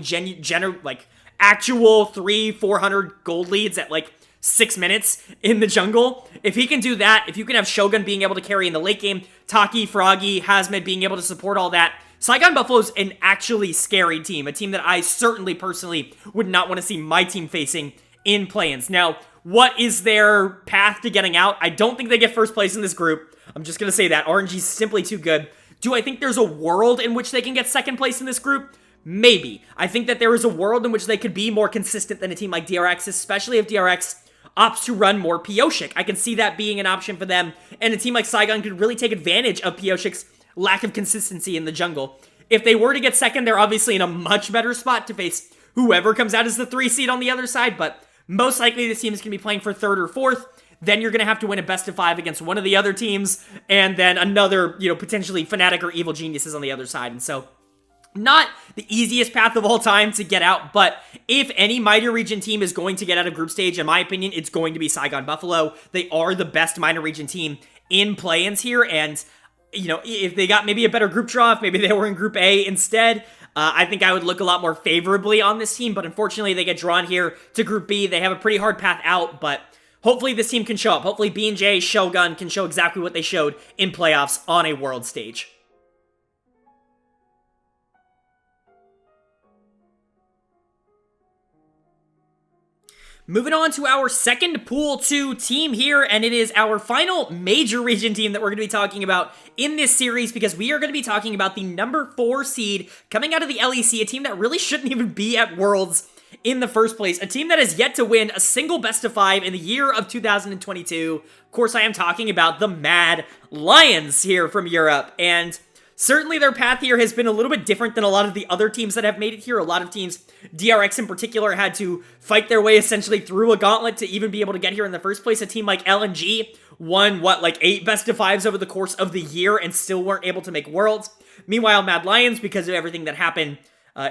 actual 300-400 gold leads at like 6 minutes in the jungle. If he can do that, if you can have Shogun being able to carry in the late game, Taki, Froggy, Hazmed being able to support all that, Saigon Buffalo's an actually scary team, a team that I certainly personally would not want to see my team facing in play-ins. Now, what is their path to getting out? I don't think they get first place in this group. I'm just going to say that. RNG's simply too good. Do I think there's a world in which they can get second place in this group? Maybe. I think that there is a world in which they could be more consistent than a team like DRX, especially if DRX opts to run more Pioshik. I can see that being an option for them, and a team like Saigon could really take advantage of Pioshik's lack of consistency in the jungle. If they were to get second, they're obviously in a much better spot to face whoever comes out as the 3 seed on the other side, but most likely this team is going to be playing for third or fourth. Then you're going to have to win a best of 5 against one of the other teams, and then another, potentially Fnatic or Evil Geniuses on the other side. And so, not the easiest path of all time to get out, but if any minor region team is going to get out of group stage, in my opinion, it's going to be Saigon Buffalo. They are the best minor region team in play-ins here, and if they got maybe a better group draw, if maybe they were in Group A instead, I think I would look a lot more favorably on this team, but unfortunately they get drawn here to Group B. They have a pretty hard path out, but hopefully this team can show up. Hopefully B&J, Shogun can show exactly what they showed in playoffs on a world stage. Moving on to our second Pool 2 team here, and it is our final major region team that we're going to be talking about in this series, because we are going to be talking about the number 4 seed coming out of the LEC, a team that really shouldn't even be at Worlds in the first place, a team that has yet to win a single best of 5 in the year of 2022. Of course, I am talking about the Mad Lions here from Europe, and certainly their path here has been a little bit different than a lot of the other teams that have made it here. A lot of teams, DRX in particular, had to fight their way essentially through a gauntlet to even be able to get here in the first place. A team like LNG won, 8 best of 5s over the course of the year and still weren't able to make Worlds. Meanwhile, Mad Lions, because of everything that happened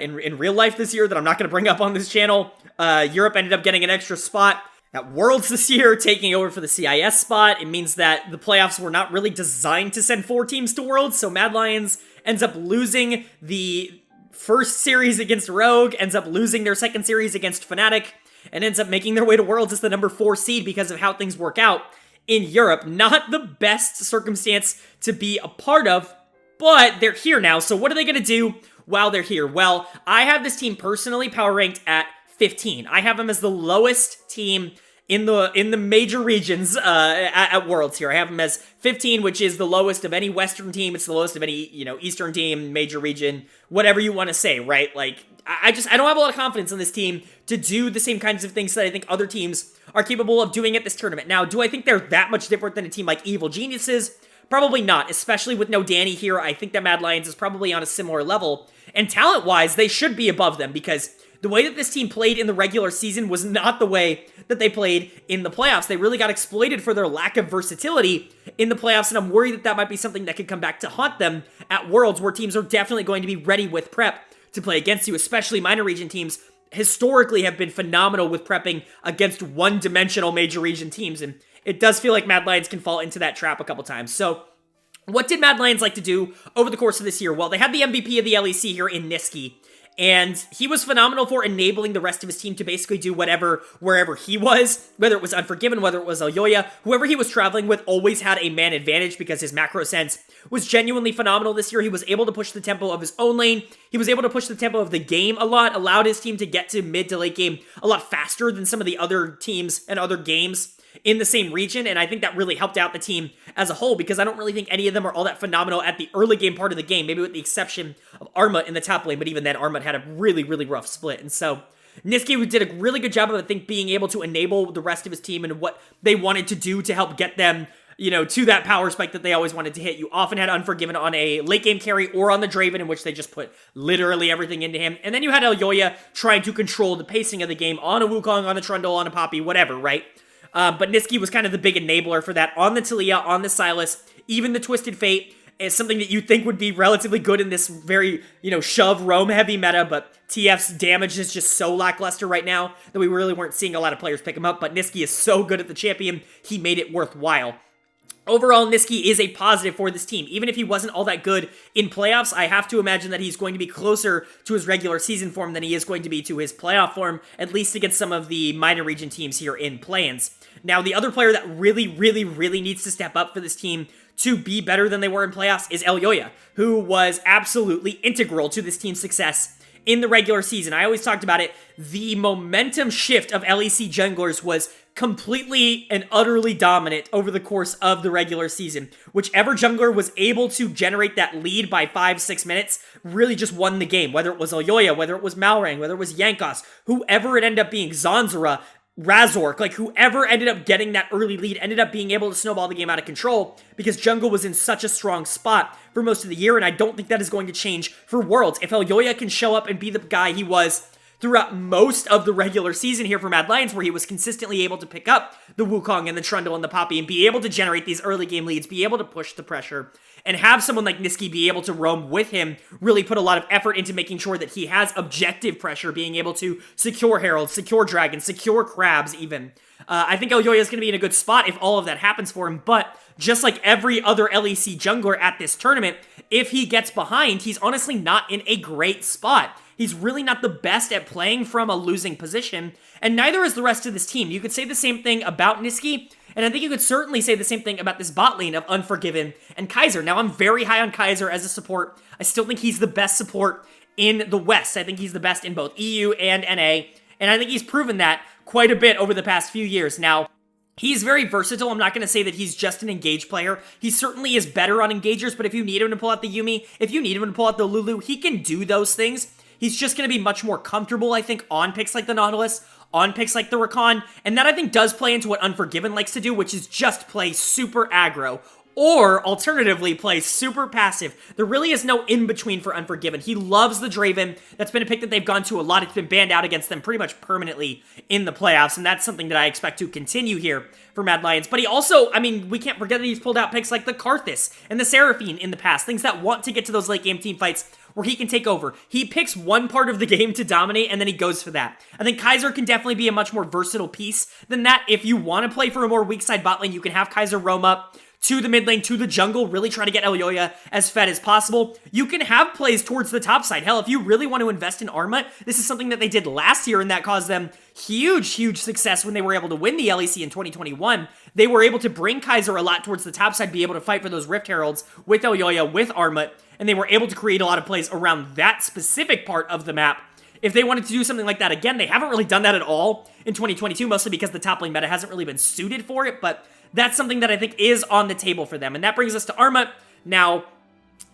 in real life this year that I'm not going to bring up on this channel, Europe ended up getting an extra spot at Worlds this year, taking over for the CIS spot. It means that the playoffs were not really designed to send 4 teams to Worlds, so Mad Lions ends up losing the first series against Rogue, ends up losing their second series against Fnatic, and ends up making their way to Worlds as the number 4 seed because of how things work out in Europe. Not the best circumstance to be a part of, but they're here now, so what are they going to do while they're here? Well, I have this team personally power ranked at 15. I have them as the lowest team in the major regions at Worlds here. I have them as 15, which is the lowest of any Western team. It's the lowest of any, Eastern team, major region, whatever you want to say, right? I don't have a lot of confidence in this team to do the same kinds of things that I think other teams are capable of doing at this tournament. Now, do I think they're that much different than a team like Evil Geniuses? Probably not, especially with no Danny here. I think that Mad Lions is probably on a similar level. And talent-wise, they should be above them because the way that this team played in the regular season was not the way that they played in the playoffs. They really got exploited for their lack of versatility in the playoffs, and I'm worried that that might be something that could come back to haunt them at Worlds, where teams are definitely going to be ready with prep to play against you, especially minor region teams historically have been phenomenal with prepping against one-dimensional major region teams, and it does feel like Mad Lions can fall into that trap a couple times. So what did Mad Lions like to do over the course of this year? Well, they had the MVP of the LEC here in Niski, and he was phenomenal for enabling the rest of his team to basically do whatever, wherever he was, whether it was Unforgiven, whether it was Elyoya, whoever he was traveling with always had a man advantage because his macro sense was genuinely phenomenal this year. He was able to push the tempo of his own lane. He was able to push the tempo of the game a lot, allowed his team to get to mid to late game a lot faster than some of the other teams and other games in the same region, and I think that really helped out the team as a whole, because I don't really think any of them are all that phenomenal at the early game part of the game, maybe with the exception of Arma in the top lane, but even then, Arma had a really, really rough split, and so Niski did a really good job of, I think, being able to enable the rest of his team and what they wanted to do to help get them, you know, to that power spike that they always wanted to hit. You often had Unforgiven on a late game carry or on the Draven, in which they just put literally everything into him, and then you had Elyoya trying to control the pacing of the game on a Wukong, on a Trundle, on a Poppy, whatever, right? But Niski was kind of the big enabler for that on the Taliyah, on the Sylas, even the Twisted Fate is something that you think would be relatively good in this very, you know, shove roam heavy meta, but TF's damage is just so lackluster right now that we really weren't seeing a lot of players pick him up, but Niski is so good at the champion, he made it worthwhile. Overall, Niski is a positive for this team. Even if he wasn't all that good in playoffs, I have to imagine that he's going to be closer to his regular season form than he is going to be to his playoff form, at least against some of the minor region teams here in play-ins. Now, the other player that really, really, really needs to step up for this team to be better than they were in playoffs is Elyoya, who was absolutely integral to this team's success in the regular season. I always talked about it. The momentum shift of LEC junglers was completely and utterly dominant over the course of the regular season. Whichever jungler was able to generate that lead by 5-6 minutes really just won the game. Whether it was Elyoya, whether it was Malrang, whether it was Yankos, whoever it ended up being, Zanzara, Razork, like whoever ended up getting that early lead ended up being able to snowball the game out of control because jungle was in such a strong spot for most of the year, and I don't think that is going to change for Worlds. If Elyoya can show up and be the guy he was throughout most of the regular season here for Mad Lions, where he was consistently able to pick up the Wukong and the Trundle and the Poppy and be able to generate these early game leads, be able to push the pressure, and have someone like Niski be able to roam with him, really put a lot of effort into making sure that he has objective pressure, being able to secure Heralds, secure Dragons, secure Crabs even. I think Elyoya is going to be in a good spot if all of that happens for him, but just like every other LEC jungler at this tournament, if he gets behind, he's honestly not in a great spot. He's really not the best at playing from a losing position, and neither is the rest of this team. You could say the same thing about Niski, and I think you could certainly say the same thing about this bot lane of Unforgiven and Kaiser. Now, I'm very high on Kaiser as a support. I still think he's the best support in the West. I think he's the best in both EU and NA, and I think he's proven that quite a bit over the past few years. Now, he's very versatile. I'm not going to say that he's just an engage player. He certainly is better on engagers, but if you need him to pull out the Yuumi, if you need him to pull out the Lulu, he can do those things. He's just going to be much more comfortable, I think, on picks like the Nautilus, on picks like the Rakan, and that I think does play into what Unforgiven likes to do, which is just play super aggro, or alternatively play super passive. There really is no in-between for Unforgiven. He loves the Draven. That's been a pick that they've gone to a lot. It's been banned out against them pretty much permanently in the playoffs, and that's something that I expect to continue here for Mad Lions. But he also, I mean, we can't forget that he's pulled out picks like the Karthus and the Seraphine in the past, things that want to get to those late game team fights where he can take over. He picks one part of the game to dominate, and then he goes for that. I think Kaiser can definitely be a much more versatile piece than that. If you want to play for a more weak side bot lane, you can have Kaiser roam up to the mid lane, to the jungle, really try to get Elyoya as fed as possible. You can have plays towards the top side. Hell, if you really want to invest in Arma, this is something that they did last year, and that caused them huge success when they were able to win the LEC in 2021. They were able to bring Kaiser a lot towards the top side, be able to fight for those Rift Heralds with Elyoya, with Arma, and they were able to create a lot of plays around that specific part of the map. If they wanted to do something like that again, they haven't really done that at all in 2022, mostly because the top lane meta hasn't really been suited for it, but that's something that I think is on the table for them. And that brings us to Arma. Now,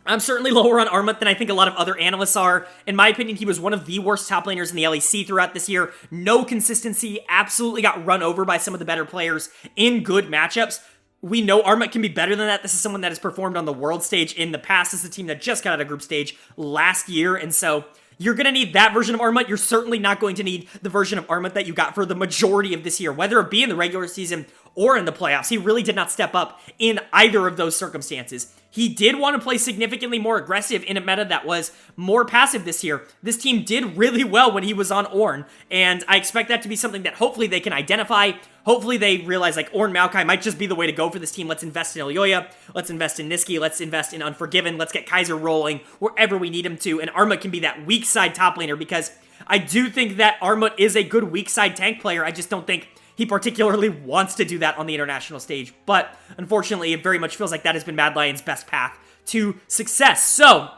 I'm certainly lower on Arma than I think a lot of other analysts are. In my opinion, he was one of the worst top laners in the LEC throughout this year. No consistency, absolutely got run over by some of the better players in good matchups. We know Arma can be better than that. This is someone that has performed on the world stage in the past. This is a team that just got out of group stage last year, and so you're going to need that version of Armut. You're certainly not going to need the version of Armut that you got for the majority of this year, whether it be in the regular season or in the playoffs. He really did not step up in either of those circumstances. He did want to play significantly more aggressive in a meta that was more passive this year. This team did really well when he was on Ornn, and I expect that to be something that hopefully they can identify. Hopefully they realize, like, Ornn Maokai might just be the way to go for this team. Let's invest in Elyoya. Let's invest in Niski. Let's invest in Unforgiven. Let's get Kaiser rolling wherever we need him to, and Armut can be that weak side top laner, because I do think that Armut is a good weak side tank player. I just don't think he particularly wants to do that on the international stage, but unfortunately, it very much feels like that has been Mad Lion's best path to success. So,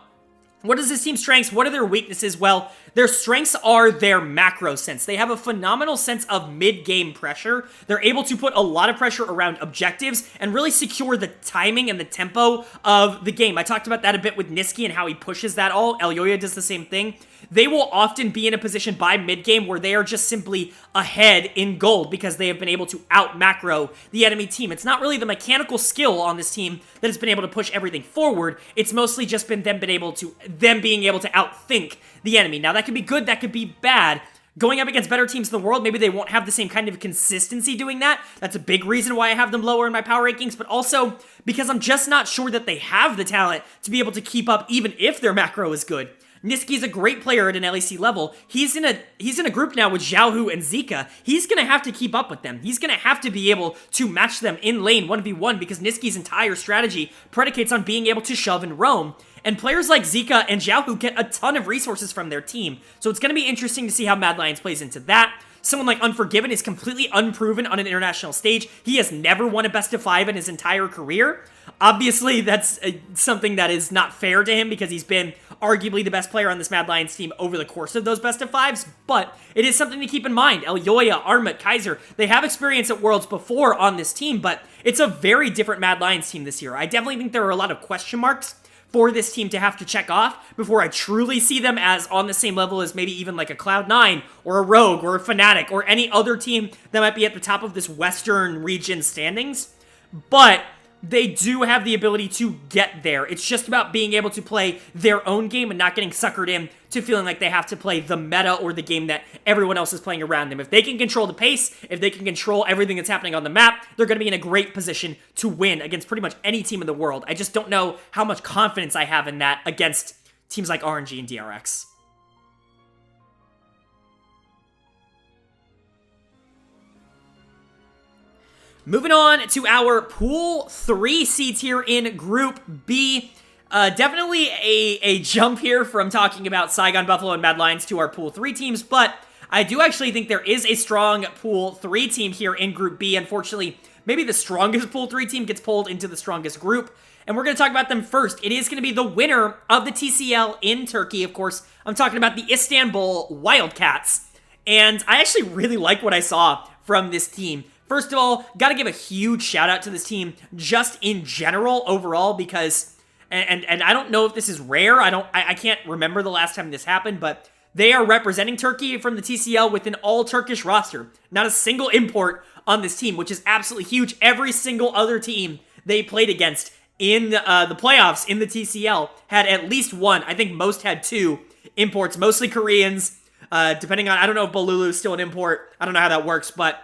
what is this team's strengths? What are their weaknesses? Well, their strengths are their macro sense. They have a phenomenal sense of mid-game pressure. They're able to put a lot of pressure around objectives and really secure the timing and the tempo of the game. I talked about that a bit with Niski and how he pushes that all. Elyoya does the same thing. They will often be in a position by mid-game where they are just simply ahead in gold because they have been able to out-macro the enemy team. It's not really the mechanical skill on this team that has been able to push everything forward. It's mostly just been them being able to outthink the enemy. Now, that could be good, that could be bad. Going up against better teams in the world, maybe they won't have the same kind of consistency doing that. That's a big reason why I have them lower in my power rankings, but also because I'm just not sure that they have the talent to be able to keep up even if their macro is good. Niski's a great player at an LEC level. He's in a group now with Xiaohu and Zika. He's going to have to keep up with them. He's going to have to be able to match them in lane 1v1 because Niski's entire strategy predicates on being able to shove and roam. And players like Zika and Xiaohu get a ton of resources from their team. So it's going to be interesting to see how Mad Lions plays into that. Someone like Unforgiven is completely unproven on an international stage. He has never won a best of 5 in his entire career. Obviously, that's something that is not fair to him because he's been arguably the best player on this Mad Lions team over the course of those best of 5s, but it is something to keep in mind. Elyoya, Armut, Kaiser, they have experience at Worlds before on this team, but it's a very different Mad Lions team this year. I definitely think there are a lot of question marks for this team to have to check off before I truly see them as on the same level as maybe even like a Cloud9 or a Rogue or a Fnatic or any other team that might be at the top of this Western region standings. But they do have the ability to get there. It's just about being able to play their own game and not getting suckered in to feeling like they have to play the meta or the game that everyone else is playing around them. If they can control the pace, if they can control everything that's happening on the map, they're going to be in a great position to win against pretty much any team in the world. I just don't know how much confidence I have in that against teams like RNG and DRX. Moving on to our Pool 3 seeds here in Group B. Definitely a jump here from talking about Saigon Buffalo and Mad Lions to our Pool 3 teams, but I do actually think there is a strong Pool 3 team here in Group B. Unfortunately, maybe the strongest Pool 3 team gets pulled into the strongest group, and we're going to talk about them first. It is going to be the winner of the TCL in Turkey, of course. I'm talking about the Istanbul Wildcats, and I actually really like what I saw from this team. First of all, got to give a huge shout out to this team just in general overall because, and I don't know if this is rare. I can't remember the last time this happened, but they are representing Turkey from the TCL with an all Turkish roster. Not a single import on this team, which is absolutely huge. Every single other team they played against in the playoffs in the TCL had at least one. I think most had 2 imports, mostly Koreans. Depending on, I don't know if Bolulu is still an import. I don't know how that works, but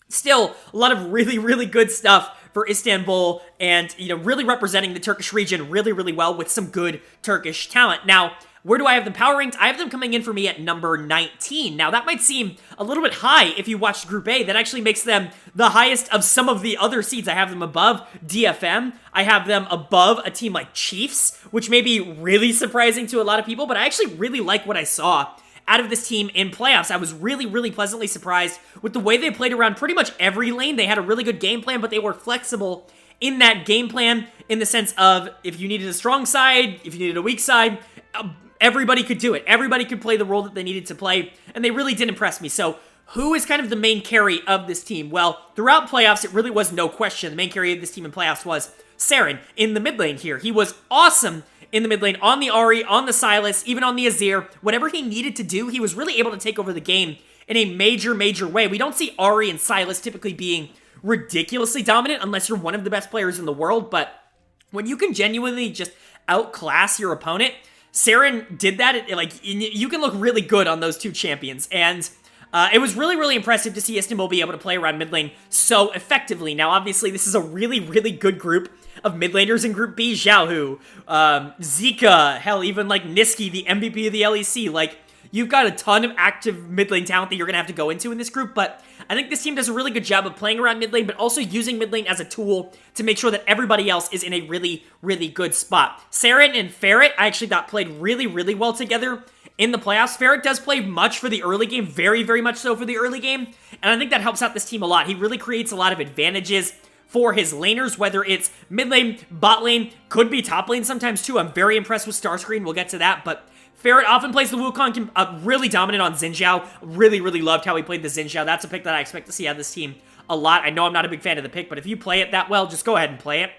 still, a lot of really, really good stuff for Istanbul and, really representing the Turkish region really, really well with some good Turkish talent. Now, where do I have them power ranked? I have them coming in for me at number 19. Now, that might seem a little bit high if you watched Group A. That actually makes them the highest of some of the other seeds. I have them above DFM. I have them above a team like Chiefs, which may be really surprising to a lot of people, but I actually really like what I saw out of this team in playoffs. I was really, really pleasantly surprised with the way they played around pretty much every lane. They had a really good game plan, but they were flexible in that game plan in the sense of if you needed a strong side, if you needed a weak side, everybody could do it. Everybody could play the role that they needed to play, and they really did impress me. So who is kind of the main carry of this team? Well, throughout playoffs, it really was no question. The main carry of this team in playoffs was Saren in the mid lane here. He was awesome in the mid lane, on the Ahri, on the Sylas, even on the Azir. Whatever he needed to do, he was really able to take over the game in a major, major way. We don't see Ahri and Sylas typically being ridiculously dominant unless you're one of the best players in the world, but when you can genuinely just outclass your opponent, Saren did that. You can look really good on those two champions, and it was really, really impressive to see Istanbul be able to play around mid lane so effectively. Now, obviously, this is a really, really good group of mid laners in Group B. Xiaohu, Zika, hell, even like Niski, the MVP of the LEC. Like, you've got a ton of active mid lane talent that you're going to have to go into in this group, but I think this team does a really good job of playing around mid lane, but also using mid lane as a tool to make sure that everybody else is in a really, really good spot. Saren and Ferret, I actually thought played really, really well together in the playoffs. Ferret does play much for the early game, very, very much so for the early game, and I think that helps out this team a lot. He really creates a lot of advantages for his laners, whether it's mid lane, bot lane, could be top lane sometimes too. I'm very impressed with Starscreen, we'll get to that, but Ferret often plays the Wukong, really dominant on Xin Zhao. Really, really loved how he played the Xin Zhao. That's a pick that I expect to see out of this team a lot. I know I'm not a big fan of the pick, but if you play it that well, just go ahead and play it.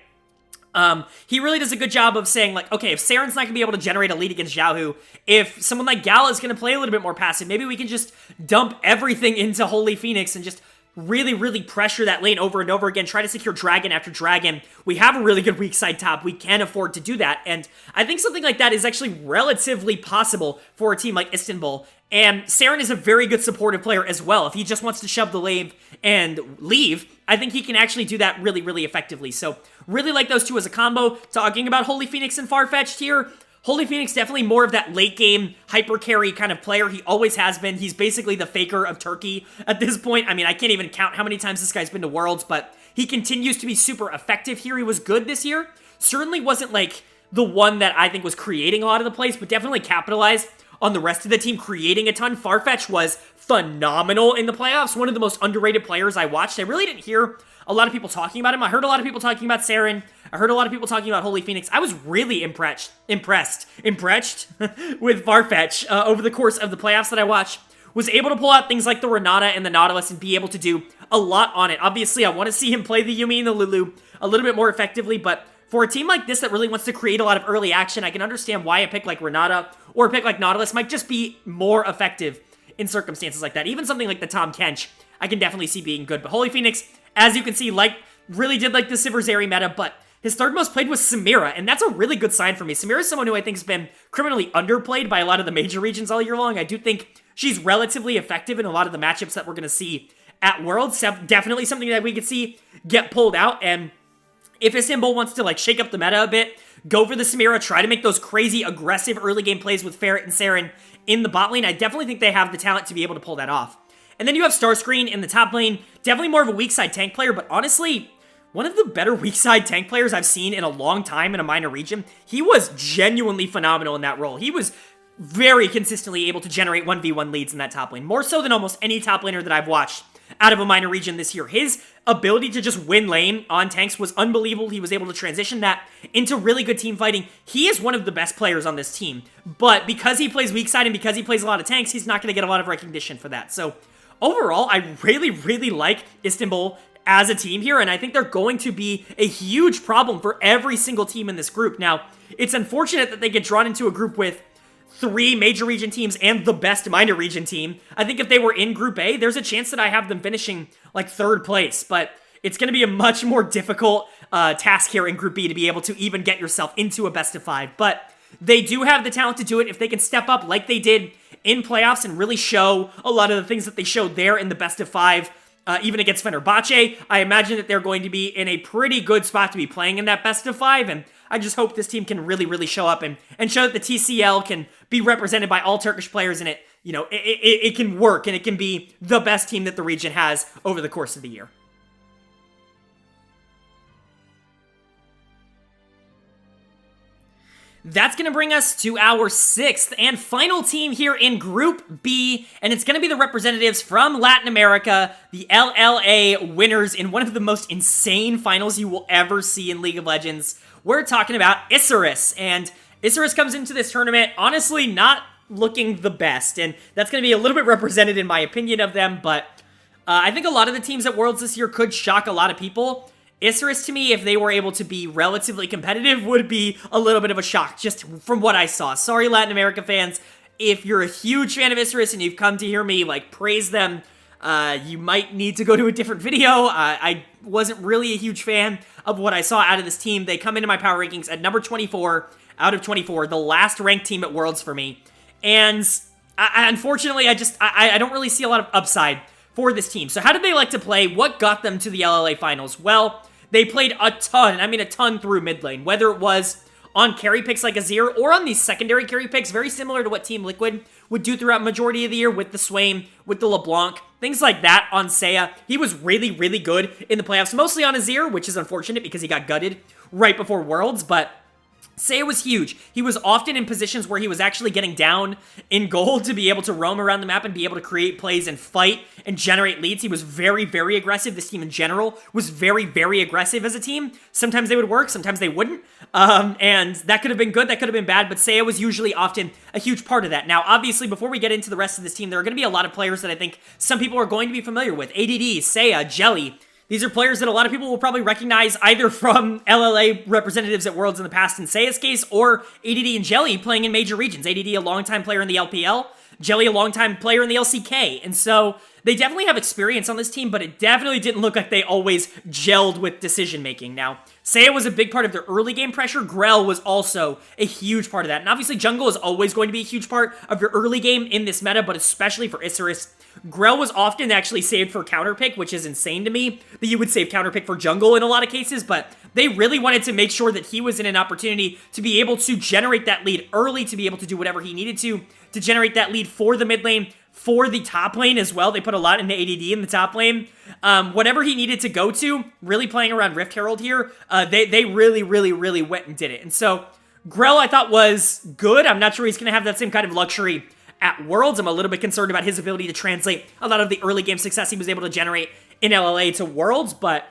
He really does a good job of saying, like, okay, if Saren's not going to be able to generate a lead against Xiaohu, if someone like Gala is going to play a little bit more passive, maybe we can just dump everything into Holy Phoenix and just really, really pressure that lane over and over again, try to secure dragon after dragon. We have a really good weak side top. We can afford to do that, and I think something like that is actually relatively possible for a team like Istanbul. And Saren is a very good supportive player as well. If he just wants to shove the lane and leave, I think he can actually do that really, really effectively. So, really like those two as a combo. Talking about Holy Phoenix and Farfetch'd here, Holy Phoenix definitely more of that late game hyper carry kind of player. He always has been. He's basically the Faker of Turkey at this point. I mean, I can't even count how many times this guy's been to Worlds, but he continues to be super effective here. He was good this year. Certainly wasn't like the one that I think was creating a lot of the plays, but definitely capitalized on the rest of the team creating a ton. Farfetch was phenomenal in the playoffs. One of the most underrated players I watched. I really didn't hear a lot of people talking about him. I heard a lot of people talking about Saren. I heard a lot of people talking about Holy Phoenix. I was really impressed with Farfetch over the course of the playoffs that I watched. Was able to pull out things like the Renata and the Nautilus and be able to do a lot on it. Obviously, I want to see him play the Yumi and the Lulu a little bit more effectively, but for a team like this that really wants to create a lot of early action, I can understand why a pick like Renata or a pick like Nautilus might just be more effective in circumstances like that. Even something like the Tahm Kench, I can definitely see being good. But Holy Phoenix, as you can see, really did like the Sivir Zeri meta, but his third most played was Samira, and that's a really good sign for me. Samira is someone who I think has been criminally underplayed by a lot of the major regions all year long. I do think she's relatively effective in a lot of the matchups that we're going to see at Worlds. Definitely something that we could see get pulled out, and if Istanbul wants to shake up the meta a bit, go for the Samira, try to make those crazy aggressive early game plays with Ferret and Saren in the bot lane, I definitely think they have the talent to be able to pull that off. And then you have Starscreen in the top lane, definitely more of a weak side tank player, but honestly, one of the better weak side tank players I've seen in a long time in a minor region. He was genuinely phenomenal in that role. He was very consistently able to generate 1v1 leads in that top lane, more so than almost any top laner that I've watched out of a minor region this year. His ability to just win lane on tanks was unbelievable. He was able to transition that into really good team fighting. He is one of the best players on this team, but because he plays weak side and because he plays a lot of tanks, he's not going to get a lot of recognition for that. So overall, I really, really like Istanbul as a team here, and I think they're going to be a huge problem for every single team in this group. Now, it's unfortunate that they get drawn into a group with 3 major region teams and the best minor region team. I think if they were in Group A, there's a chance that I have them finishing 3rd place, but it's going to be a much more difficult task here in Group B to be able to even get yourself into a best of 5, but they do have the talent to do it if they can step up like they did in playoffs and really show a lot of the things that they showed there in the best of 5. Even against Fenerbahce, I imagine that they're going to be in a pretty good spot to be playing in that best of 5, and I just hope this team can really, really show up and show that the TCL can be represented by all Turkish players, and it can work, and it can be the best team that the region has over the course of the year. That's going to bring us to our 6th and final team here in Group B, and it's going to be the representatives from Latin America, the LLA winners in one of the most insane finals you will ever see in League of Legends. We're talking about Isurus, and Isurus comes into this tournament honestly not looking the best, and that's going to be a little bit represented in my opinion of them, but I think a lot of the teams at Worlds this year could shock a lot of people. Isurus, to me, if they were able to be relatively competitive, would be a little bit of a shock, just from what I saw. Sorry, Latin America fans. If you're a huge fan of Isurus and you've come to hear me, praise them, you might need to go to a different video. I wasn't really a huge fan of what I saw out of this team. They come into my power rankings at number 24 out of 24, the last ranked team at Worlds for me. And unfortunately, I don't really see a lot of upside for this team. So how did they like to play? What got them to the LLA finals? Well, they played a ton, I mean a ton through mid lane, whether it was on carry picks like Azir or on these secondary carry picks, very similar to what Team Liquid would do throughout majority of the year with the Swain, with the LeBlanc, things like that on Seiya. He was really, really good in the playoffs, mostly on Azir, which is unfortunate because he got gutted right before Worlds, but Seiya was huge. He was often in positions where he was actually getting down in gold to be able to roam around the map and be able to create plays and fight and generate leads. He was very, very aggressive. This team in general was very, very aggressive as a team. Sometimes they would work, sometimes they wouldn't. And that could have been good, that could have been bad, but Seiya was usually often a huge part of that. Now, obviously, before we get into the rest of this team, there are going to be a lot of players that I think some people are going to be familiar with. ADD, Seiya, Jelly. These are players that a lot of people will probably recognize either from LLA representatives at Worlds in the past in Seiya's case, or ADD and Jelly playing in major regions. ADD, a longtime player in the LPL, Jelly, a longtime player in the LCK. And so they definitely have experience on this team, but it definitely didn't look like they always gelled with decision-making. Now, Seiya was a big part of their early game pressure. Grell was also a huge part of that. And obviously, jungle is always going to be a huge part of your early game in this meta, but especially for Isurus. Grell was often actually saved for counter pick, which is insane to me that you would save counter pick for jungle in a lot of cases, but they really wanted to make sure that he was in an opportunity to be able to generate that lead early, to be able to do whatever he needed to generate that lead for the mid lane, for the top lane as well. They put a lot into ADD in the top lane. Whatever he needed to go to, really playing around Rift Herald here, they really, really, really went and did it. And so Grell, I thought, was good. I'm not sure he's going to have that same kind of luxury at Worlds. I'm a little bit concerned about his ability to translate a lot of the early game success he was able to generate in LLA to Worlds, but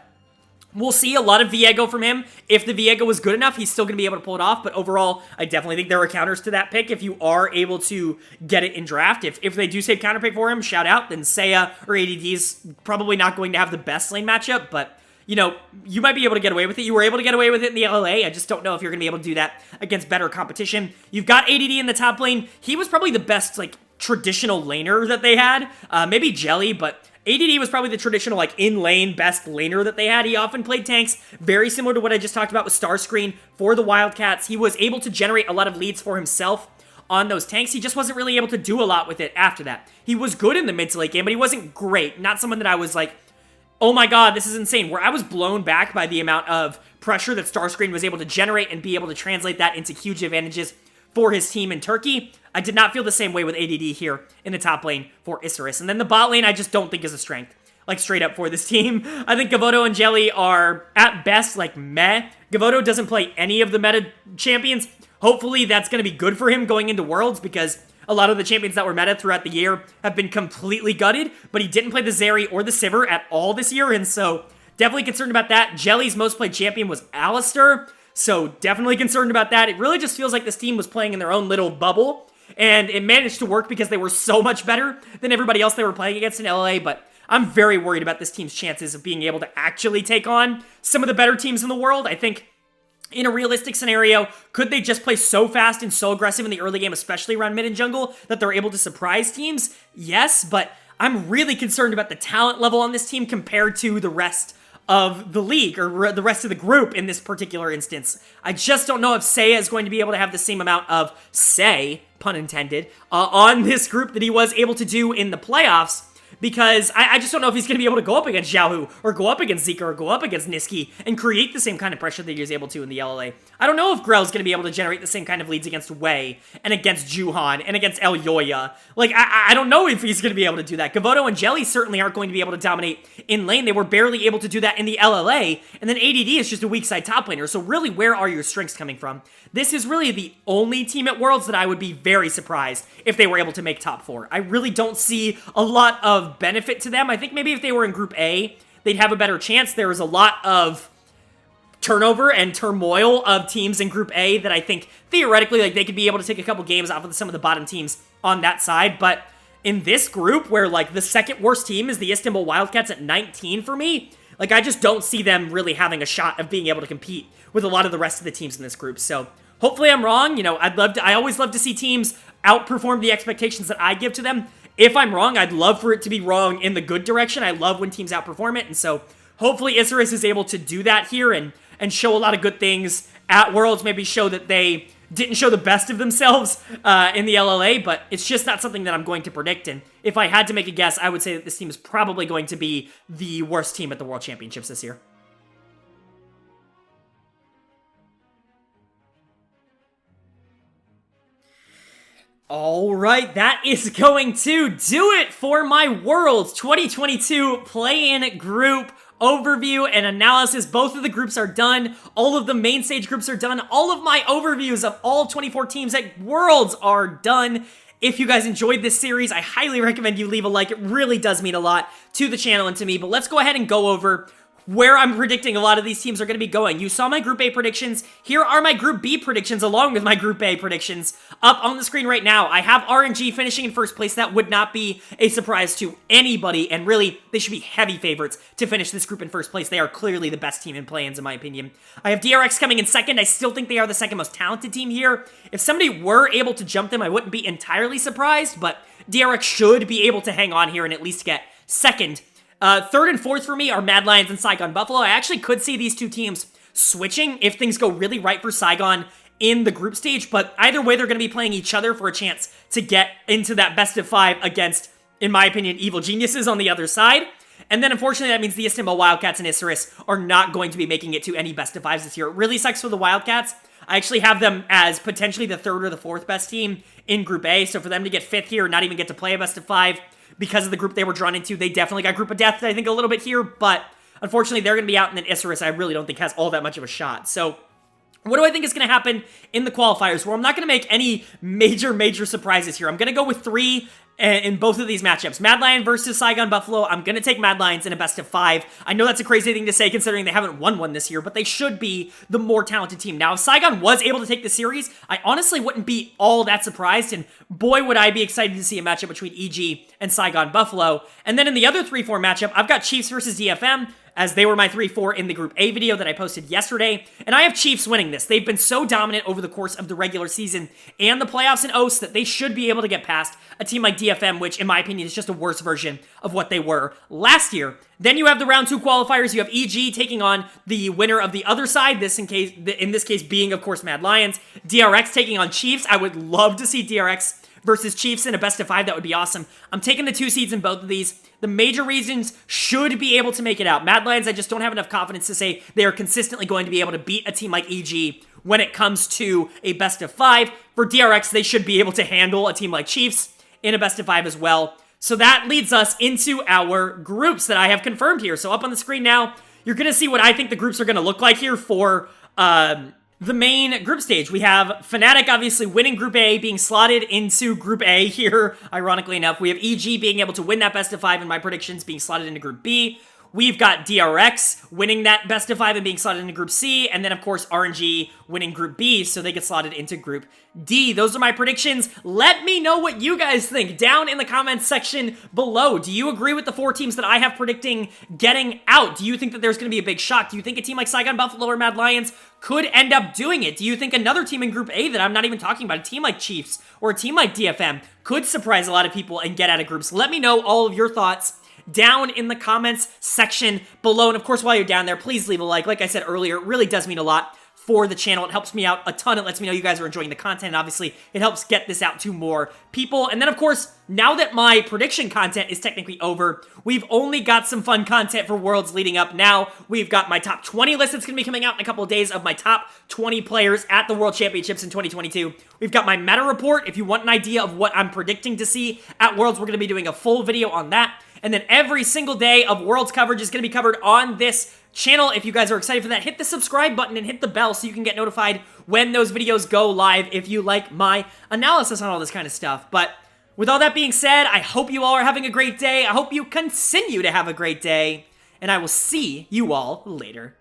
we'll see a lot of Viego from him. If the Viego was good enough, he's still going to be able to pull it off, but overall, I definitely think there are counters to that pick if you are able to get it in draft. If they do save counter pick for him, shout out, then Seiya or ADD's probably not going to have the best lane matchup, but you know, you might be able to get away with it. You were able to get away with it in the LLA. I just don't know if you're going to be able to do that against better competition. You've got ADD in the top lane. He was probably the best, like, traditional laner that they had. Maybe Jelly, but ADD was probably the traditional, like, in-lane best laner that they had. He often played tanks, very similar to what I just talked about with Starscreen for the Wildcats. He was able to generate a lot of leads for himself on those tanks. He just wasn't really able to do a lot with it after that. He was good in the mid to late game, but he wasn't great. Not someone that I was like, oh my god, this is insane. Where I was blown back by the amount of pressure that Starscreen was able to generate and be able to translate that into huge advantages for his team in Turkey. I did not feel the same way with ADD here in the top lane for Isurus. And then the bot lane, I just don't think is a strength, like straight up for this team. I think Gavodo and Jelly are at best like meh. Gavodo doesn't play any of the meta champions. Hopefully that's going to be good for him going into Worlds, because a lot of the champions that were meta throughout the year have been completely gutted, but he didn't play the Zeri or the Sivir at all this year, and so definitely concerned about that. Jelly's most played champion was Alistar, so definitely concerned about that. It really just feels like this team was playing in their own little bubble, and it managed to work because they were so much better than everybody else they were playing against in LLA, but I'm very worried about this team's chances of being able to actually take on some of the better teams in the world. I think in a realistic scenario, could they just play so fast and so aggressive in the early game, especially around mid and jungle, that they're able to surprise teams? Yes, but I'm really concerned about the talent level on this team compared to the rest of the league, or the rest of the group in this particular instance. I just don't know if Seiya is going to be able to have the same amount of say, pun intended, on this group that he was able to do in the playoffs, because I just don't know if he's going to be able to go up against Xiaohu, or go up against Zika, or go up against Niski, and create the same kind of pressure that he was able to in the LLA. I don't know if Grell's going to be able to generate the same kind of leads against Wei, and against Juhan, and against El Yoya. Like, I don't know if he's going to be able to do that. Gavodo and Jelly certainly aren't going to be able to dominate in lane. They were barely able to do that in the LLA, and then ADD is just a weak side top laner, so really, where are your strengths coming from? This is really the only team at Worlds that I would be very surprised if they were able to make top 4. I really don't see a lot of benefit to them. I think maybe if they were in Group A, they'd have a better chance. There is a lot of turnover and turmoil of teams in Group A that I think theoretically, like, they could be able to take a couple games off of some of the bottom teams on that side. But in this group, where like the second worst team is the Istanbul Wildcats at 19 for me, like, I just don't see them really having a shot of being able to compete with a lot of the rest of the teams in this group. So hopefully I'm wrong. You know, I always love to see teams outperform the expectations that I give to them. If I'm wrong, I'd love for it to be wrong in the good direction. I love when teams outperform it, and so hopefully Isurus is able to do that here and show a lot of good things at Worlds, maybe show that they didn't show the best of themselves in the LLA, but it's just not something that I'm going to predict. And if I had to make a guess, I would say that this team is probably going to be the worst team at the World Championships this year. All right, that is going to do it for my Worlds 2022 play-in group overview and analysis. Both of the groups are done. All of the main stage groups are done. All of my overviews of all 24 teams at Worlds are done. If you guys enjoyed this series, I highly recommend you leave a like. It really does mean a lot to the channel and to me. But let's go ahead and go over where I'm predicting a lot of these teams are going to be going. You saw my Group A predictions. Here are my Group B predictions along with my Group A predictions up on the screen right now. I have RNG finishing in first place. That would not be a surprise to anybody, and really, they should be heavy favorites to finish this group in first place. They are clearly the best team in play-ins, in my opinion. I have DRX coming in second. I still think they are the second most talented team here. If somebody were able to jump them, I wouldn't be entirely surprised, but DRX should be able to hang on here and at least get second. Third and fourth for me are Mad Lions and Saigon Buffalo. I actually could see these two teams switching if things go really right for Saigon in the group stage, but either way, they're going to be playing each other for a chance to get into that best of 5 against, in my opinion, evil geniuses on the other side. And then, unfortunately, that means the Istanbul Wildcats and Isurus are not going to be making it to any best of 5s this year. It really sucks for the Wildcats. I actually have them as potentially the third or the fourth best team in Group A, so for them to get fifth here and not even get to play a best of 5 because of the group they were drawn into, they definitely got group of death, I think, a little bit here, but unfortunately, they're going to be out, and then Isurus, I really don't think has all that much of a shot. So what do I think is going to happen in the qualifiers? Well, I'm not going to make any major surprises here. I'm going to go with 3 in both of these matchups. Mad Lion versus Saigon Buffalo. I'm going to take Mad Lions in a best of 5. I know that's a crazy thing to say considering they haven't won one this year, but they should be the more talented team. Now, if Saigon was able to take the series, I honestly wouldn't be all that surprised, and boy, would I be excited to see a matchup between EG and Saigon Buffalo. And then in the other 3-4 matchup, I've got Chiefs versus DFM, as they were my 3-4 in the Group A video that I posted yesterday, and I have Chiefs winning this. They've been so dominant over the course of the regular season and the playoffs and OS that they should be able to get past a team like DFM, which, in my opinion, is just a worse version of what they were last year. Then you have the round 2 qualifiers. You have EG taking on the winner of the other side, in this case being, of course, Mad Lions. DRX taking on Chiefs. I would love to see DRX versus Chiefs in a best of 5. That would be awesome. I'm taking the 2 seeds in both of these. The major reasons should be able to make it out. Mad Lions, I just don't have enough confidence to say they are consistently going to be able to beat a team like EG when it comes to a best of 5. For DRX, they should be able to handle a team like Chiefs in a best of 5 as well. So that leads us into our groups that I have confirmed here. So up on the screen now, you're going to see what I think the groups are going to look like here for the main group stage. We have Fnatic obviously winning Group A, being slotted into Group A here, ironically enough. We have EG being able to win that best of 5 in my predictions, being slotted into Group B. We've got DRX winning that best of 5 and being slotted into Group C, and then, of course, RNG winning Group B, so they get slotted into Group D. Those are my predictions. Let me know what you guys think down in the comments section below. Do you agree with the 4 teams that I have predicting getting out? Do you think that there's going to be a big shock? Do you think a team like Saigon Buffalo or Mad Lions could end up doing it? Do you think another team in Group A that I'm not even talking about, a team like Chiefs or a team like DFM, could surprise a lot of people and get out of groups? Let me know all of your thoughts down in the comments section below. And of course, while you're down there, please leave a like. Like I said earlier, it really does mean a lot for the channel. It helps me out a ton. It lets me know you guys are enjoying the content. And obviously, it helps get this out to more people. And then, of course, now that my prediction content is technically over, we've only got some fun content for Worlds leading up now. We've got my top 20 list that's going to be coming out in a couple of days of my top 20 players at the World Championships in 2022. We've got my meta report. If you want an idea of what I'm predicting to see at Worlds, we're going to be doing a full video on that. And then every single day of Worlds coverage is going to be covered on this channel. If you guys are excited for that, hit the subscribe button and hit the bell so you can get notified when those videos go live if you like my analysis on all this kind of stuff. But with all that being said, I hope you all are having a great day. I hope you continue to have a great day. And I will see you all later.